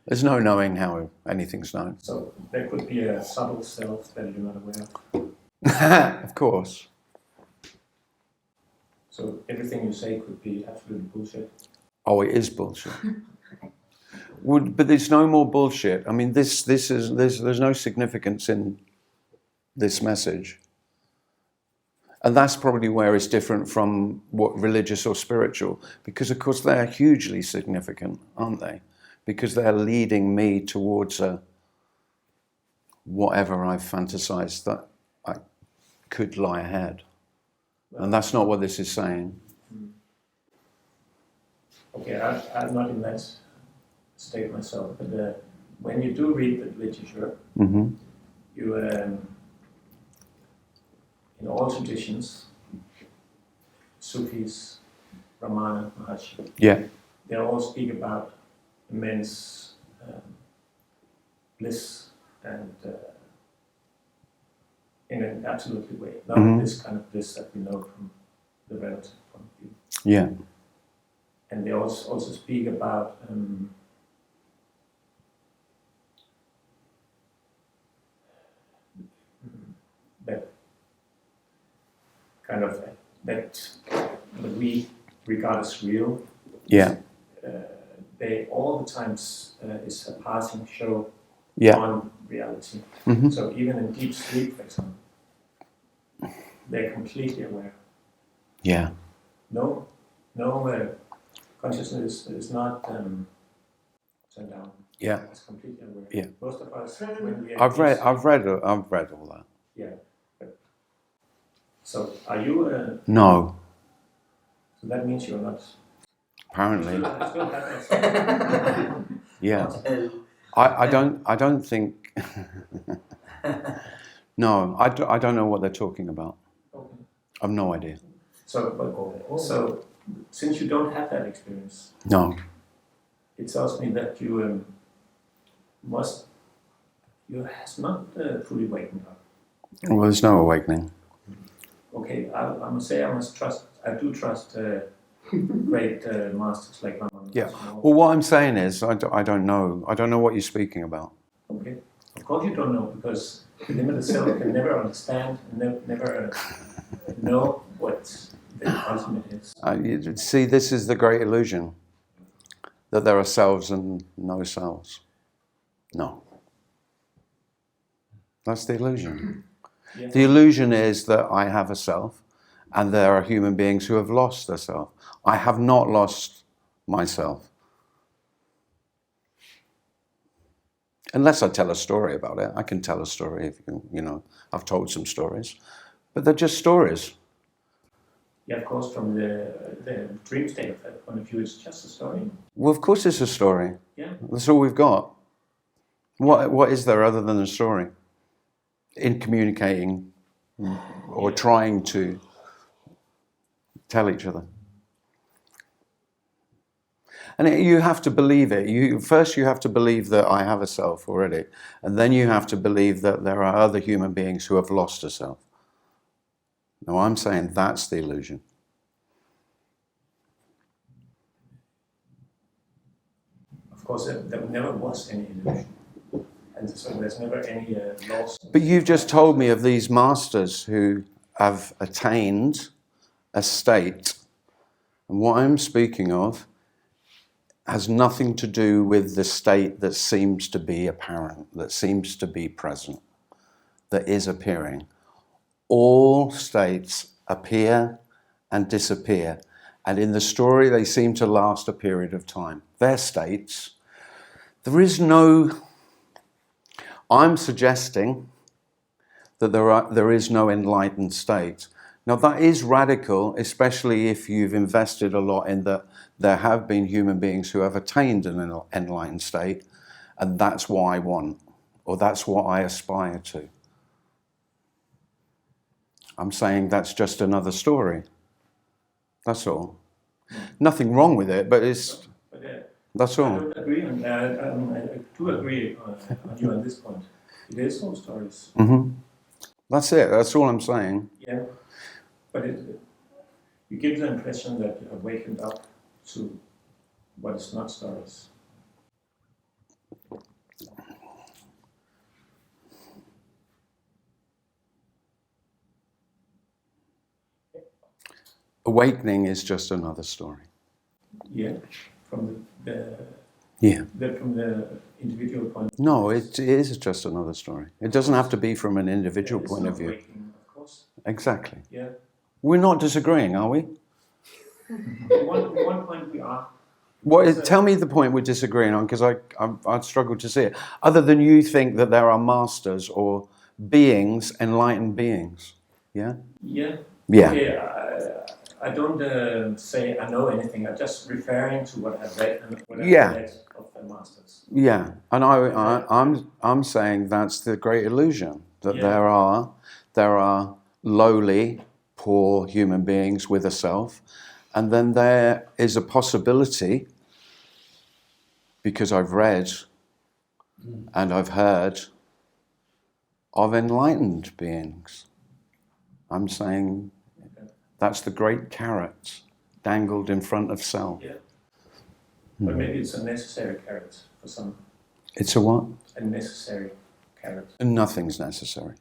Speaker 1: There's no knowing how anything's known.
Speaker 4: So there could be a subtle self that you're not aware of.
Speaker 1: Of course.
Speaker 4: So everything you say could be absolutely bullshit.
Speaker 1: Oh, it is bullshit. But there's no more bullshit. I mean, there's no significance in this message. And that's probably where it's different from what religious or spiritual, because of course they're hugely significant, aren't they? Because they're leading me towards whatever I've fantasized that I could lie ahead. And that's not what this is saying.
Speaker 4: Okay, I'm not in that state myself, but when you do read the literature, you, in all traditions, Sufis, Ramana, Maharshi,
Speaker 1: Yeah.
Speaker 4: they all speak about immense bliss and in an absolute way, not this kind of bliss that we know from the relative point of view.
Speaker 1: Yeah.
Speaker 4: And they also speak about that kind of that we regard as real.
Speaker 1: Yeah.
Speaker 4: They all the times is a passing show
Speaker 1: Yeah.
Speaker 4: on reality. So even in deep sleep, for example, they're completely aware.
Speaker 1: Yeah.
Speaker 4: No consciousness is not turned down.
Speaker 1: Yeah.
Speaker 4: It's completely aware.
Speaker 1: Yeah.
Speaker 4: Most of us, when we
Speaker 1: I've read all that.
Speaker 4: Yeah. So are you?
Speaker 1: No.
Speaker 4: So that means you're not.
Speaker 1: Apparently.
Speaker 4: Still have that.
Speaker 1: Yeah. I don't think. No, I don't know what they're talking about.
Speaker 4: Okay.
Speaker 1: I've no idea.
Speaker 4: So since you don't have that experience,
Speaker 1: No.
Speaker 4: it tells me that you has not fully wakened up.
Speaker 1: Well, there's no awakening.
Speaker 4: Okay, I must say I do trust great masters like Ramana.
Speaker 1: Yeah. Well, what I'm saying is, I don't know. I don't know what you're speaking about.
Speaker 4: Okay. Of course you don't know, because the limited self can never understand and never know what the ultimate is.
Speaker 1: See, this is the great illusion, that there are selves and no selves. No. That's the illusion.
Speaker 4: Yeah.
Speaker 1: The illusion is that I have a self, and there are human beings who have lost their self. I have not lost myself. Unless I tell a story about it. I can tell a story, if I've told some stories. But they're just stories.
Speaker 4: Yeah, of course, from the dream state of that point of view, it's just a story.
Speaker 1: Well, of course it's a story.
Speaker 4: Yeah.
Speaker 1: That's all we've got. What is there other than a story? In communicating or trying to tell each other. And you have to believe it. First you have to believe that I have a self already. And then you have to believe that there are other human beings who have lost a self. Now I'm saying that's the illusion.
Speaker 4: Of course, there never was any illusion. And so there's never any loss.
Speaker 1: But you've just told me of these masters who have attained a state. And what I'm speaking of has nothing to do with the state that seems to be apparent, that seems to be present, that is appearing. All states appear and disappear, and in the story they seem to last a period of time. They're states. There is no... I'm suggesting that there is no enlightened state. Now that is radical, especially if you've invested a lot in that there have been human beings who have attained an enlightened state, and that's what I want, or that's what I aspire to. I'm saying that's just another story. That's all. Nothing wrong with it, but it's... That's all.
Speaker 4: I don't agree on that. I do agree on you on this point. It is all stories.
Speaker 1: Mm-hmm. That's it. That's all I'm saying.
Speaker 4: Yeah, but you give the impression that you have wakened up to what is not stories.
Speaker 1: Awakening is just another story.
Speaker 4: Yeah, from the from the individual point.
Speaker 1: No, it is just another story. It doesn't have to be from an individual
Speaker 4: It's
Speaker 1: point
Speaker 4: not
Speaker 1: of view.
Speaker 4: waking, of course.
Speaker 1: Exactly.
Speaker 4: Yeah.
Speaker 1: We're not disagreeing, are we?
Speaker 4: One point we are.
Speaker 1: Tell me the point we're disagreeing on, because I'd struggle to see it. Other than you think that there are masters or beings, enlightened beings. Yeah?
Speaker 4: Yeah.
Speaker 1: Yeah.
Speaker 4: Okay, I don't say I know anything. I'm just referring to what I've read and what I've read of the masters.
Speaker 1: Yeah, and I'm saying that's the great illusion, that there are lowly, poor human beings with a self, and then there is a possibility, because I've read and I've heard, of enlightened beings. I'm saying that's the great carrot dangled in front of self.
Speaker 4: Yeah. But maybe it's a necessary carrot for some.
Speaker 1: It's a what?
Speaker 4: A necessary carrot.
Speaker 1: Nothing's necessary.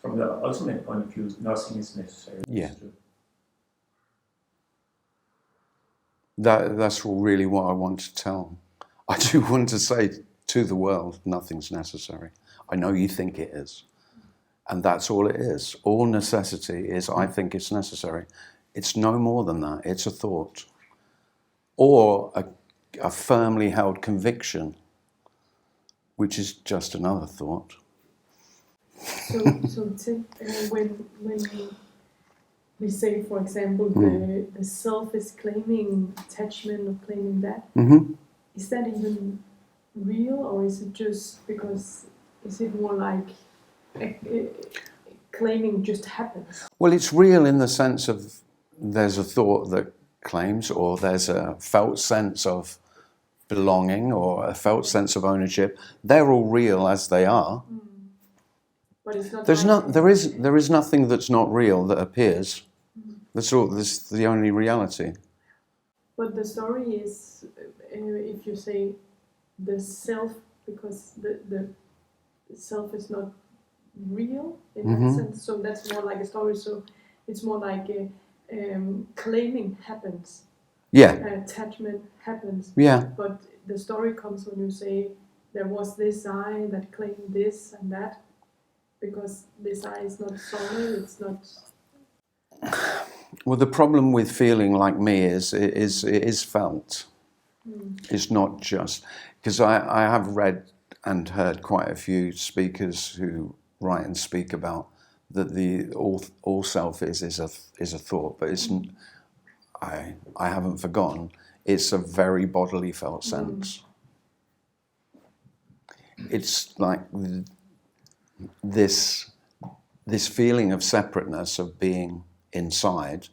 Speaker 4: From the ultimate point of view, nothing is necessary.
Speaker 1: Yeah. That's really what I want to tell. I do want to say to the world, nothing's necessary. I know you think it is. And that's all it is. All necessity is, I think it's necessary. It's no more than that. It's a thought. Or a firmly held conviction, which is just another thought.
Speaker 2: So Tim, when we say, for example, the self is claiming attachment or claiming that, is that even real, or is it just because, is it more like claiming just happens?
Speaker 1: Well, it's real in the sense of there's a thought that claims, or there's a felt sense of belonging, or a felt sense of ownership. They're all real as they are.
Speaker 2: But it's not.
Speaker 1: There is nothing that's not real that appears. That's all. This is the only reality.
Speaker 2: But the story is, if you say the self, because the self is not real in that sense. So that's more like a story. So it's more like claiming happens.
Speaker 1: Yeah.
Speaker 2: Attachment happens.
Speaker 1: Yeah.
Speaker 2: But the story comes when you say there was this I that claimed this and that, because this I is not solid. It's not.
Speaker 1: Well, the problem with feeling like me is it is felt. It's not just because I have read and heard quite a few speakers who write and speak about that the all self is a thought, but it's I haven't forgotten. It's a very bodily felt sense. It's like this feeling of separateness, of being inside.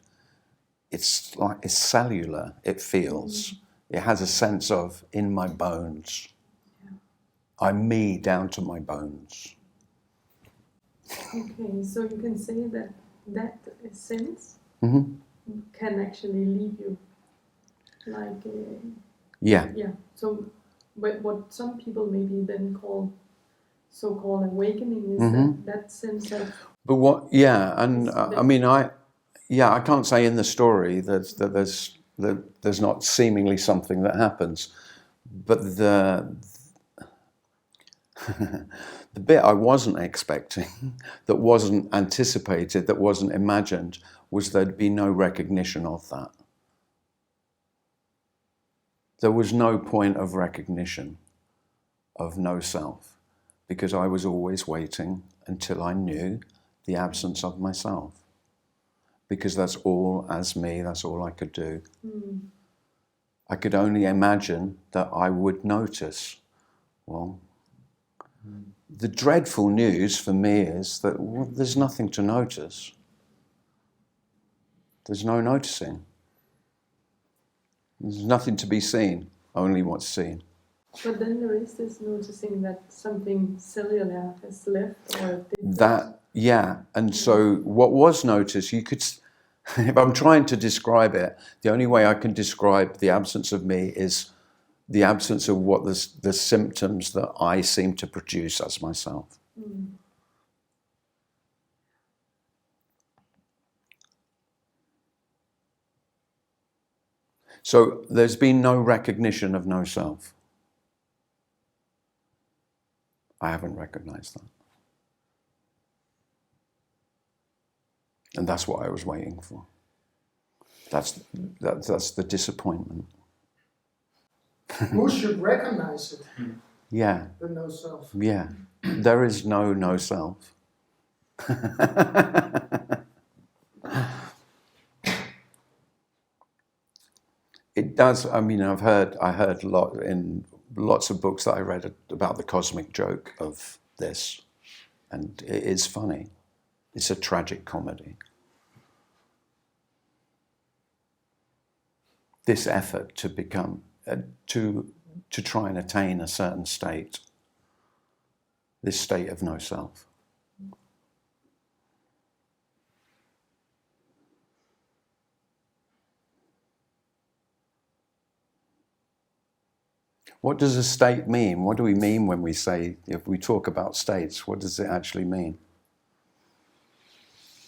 Speaker 1: It's like it's cellular. It feels. It has a sense of in my bones. I'm me down to my bones.
Speaker 2: Okay, so you can say that sense
Speaker 1: Mm-hmm.
Speaker 2: can actually leave you, like
Speaker 1: Yeah.
Speaker 2: yeah. So, but what some people maybe then call so-called awakening is that sense of.
Speaker 1: But what? Yeah, and I mean, yeah, I can't say in the story that there's not seemingly something that happens, but the the bit I wasn't expecting, that wasn't anticipated, that wasn't imagined, was there'd be no recognition of that. There was no point of recognition of no self, because I was always waiting until I knew the absence of myself. Because that's all as me, that's all I could do. I could only imagine that I would notice. Well, the dreadful news for me is that there's nothing to notice. There's no noticing. There's nothing to be seen, only what's seen.
Speaker 2: But then there is this noticing that something cellular has left or did
Speaker 1: That, yeah, and so what was noticed, you could, if I'm trying to describe it, the only way I can describe the absence of me is the absence of what the symptoms that I seem to produce as myself. So there's been no recognition of no self. I haven't recognized that. And that's what I was waiting for. That's the disappointment.
Speaker 6: Who should recognize it?
Speaker 1: Yeah,
Speaker 6: The no self.
Speaker 1: yeah. There is no self. It does. I mean, I heard a lot in lots of books that I read about the cosmic joke of this, and it is funny. It's a tragic comedy. This effort to become, to try and attain a certain state, this state of no self. What does a state mean? What do we mean when we say, if we talk about states, what does it actually mean?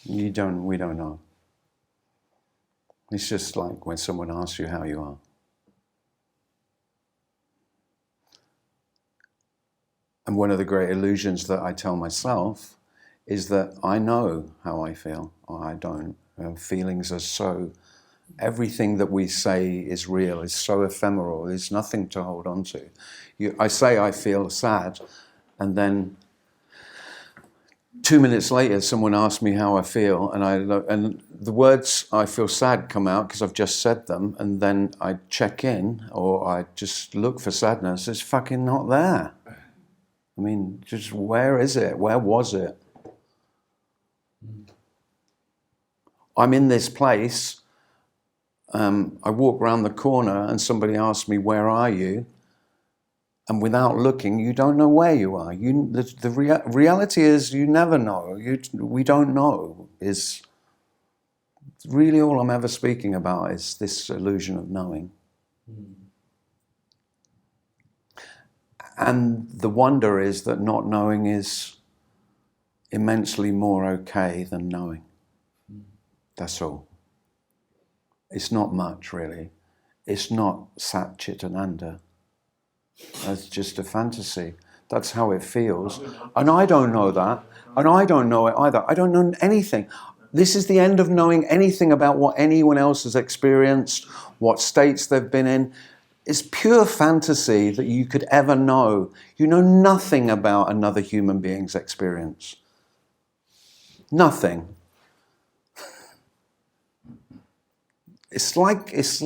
Speaker 1: We don't know. It's just like when someone asks you how you are. And one of the great illusions that I tell myself is that I know how I feel, or I don't. Feelings are so, everything that we say is real, is so ephemeral, there's nothing to hold on to. I say I feel sad, and then 2 minutes later someone asks me how I feel, and the words I feel sad come out because I've just said them, and then I check in, or I just look for sadness. It's fucking not there. I mean, just where is it? Where was it? I'm in this place. I walk around the corner and somebody asks me, where are you? And without looking, you don't know where you are. The reality is you never know. We don't know. Is really all I'm ever speaking about is this illusion of knowing. And the wonder is that not knowing is immensely more okay than knowing. That's all. It's not much, really. It's not Sat Chit Ananda. That's just a fantasy. That's how it feels. And I don't know that. And I don't know it either. I don't know anything. This is the end of knowing anything about what anyone else has experienced, what states they've been in. It's pure fantasy that you could ever know. You know nothing about another human being's experience. Nothing. It's like it's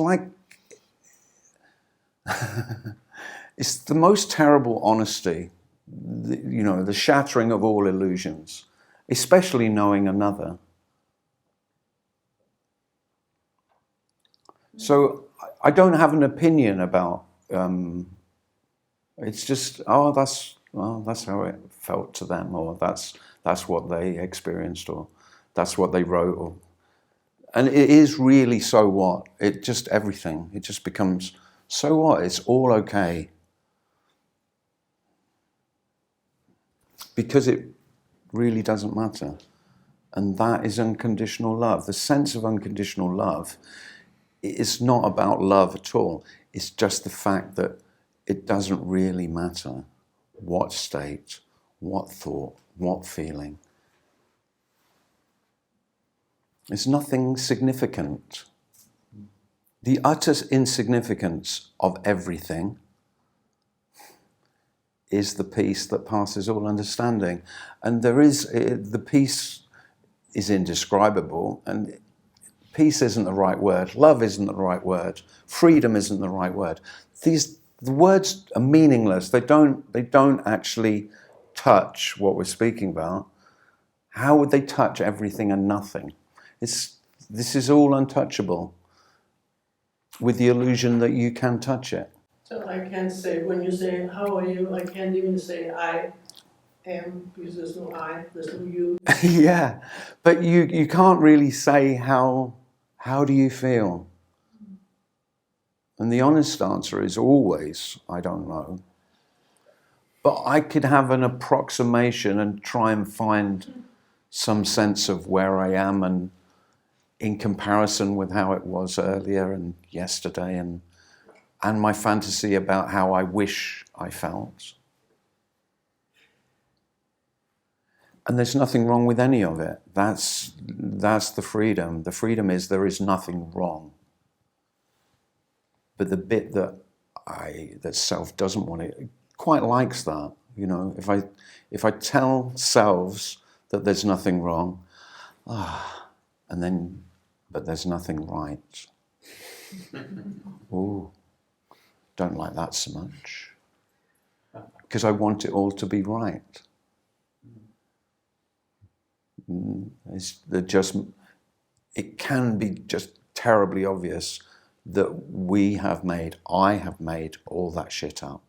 Speaker 1: the most terrible honesty, the shattering of all illusions, especially knowing another. So I don't have an opinion about, it's just, that's how it felt to them, or that's what they experienced, or that's what they wrote, and it is really so what? It just everything. It just becomes so what? It's all okay. Because it really doesn't matter. And that is unconditional love. The sense of unconditional love is not about love at all. It's just the fact that it doesn't really matter what state, what thought, what feeling. There's nothing significant. The utter insignificance of everything is the peace that passes all understanding. And the peace is indescribable, and peace isn't the right word, love isn't the right word, freedom isn't the right word. The words are meaningless. They don't actually touch what we're speaking about. How would they touch everything and nothing? This is all untouchable, with the illusion that you can touch it.
Speaker 7: So I can't say, when you say, how are you, I can't even say I am, because there's no I, there's no you.
Speaker 1: Yeah, but you can't really say how do you feel? And the honest answer is always, I don't know. But I could have an approximation and try and find some sense of where I am, and in comparison with how it was earlier and yesterday, and my fantasy about how I wish I felt. And there's nothing wrong with any of it. That's the freedom. The freedom is there is nothing wrong. But the bit that self doesn't want it quite likes that. You know, if I tell selves that there's nothing wrong, but there's nothing right. Ooh, don't like that so much. Because I want it all to be right. It can be just terribly obvious that I have made all that shit up.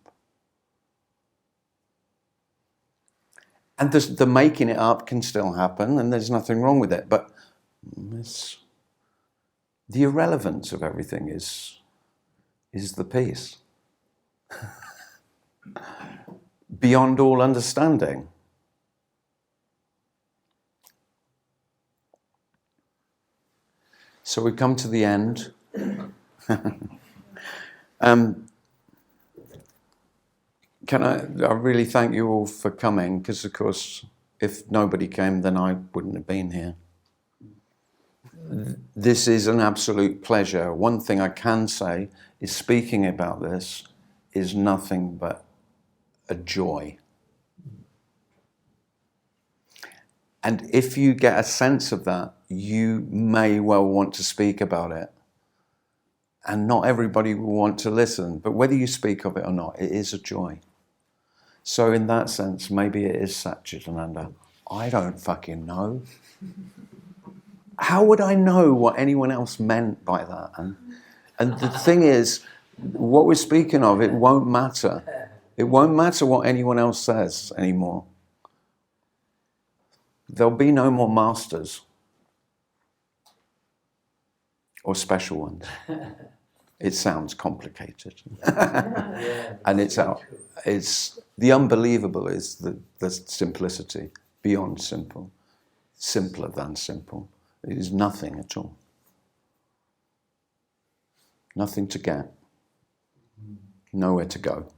Speaker 1: And the making it up can still happen, and there's nothing wrong with it, but the irrelevance of everything is the peace. Beyond all understanding. So we come to the end. I really thank you all for coming, because of course if nobody came then I wouldn't have been here. This is an absolute pleasure. One thing I can say is speaking about this is nothing but a joy. And if you get a sense of that, you may well want to speak about it. And not everybody will want to listen, but whether you speak of it or not, it is a joy. So in that sense, maybe it is Satchitananda. I don't fucking know. How would I know what anyone else meant by that? And the thing is, what we're speaking of, it won't matter. It won't matter what anyone else says anymore. There'll be no more masters. Or special ones. It sounds complicated. And it's the unbelievable is the simplicity, beyond simple, simpler than simple. It is nothing at all. Nothing to get. Nowhere to go.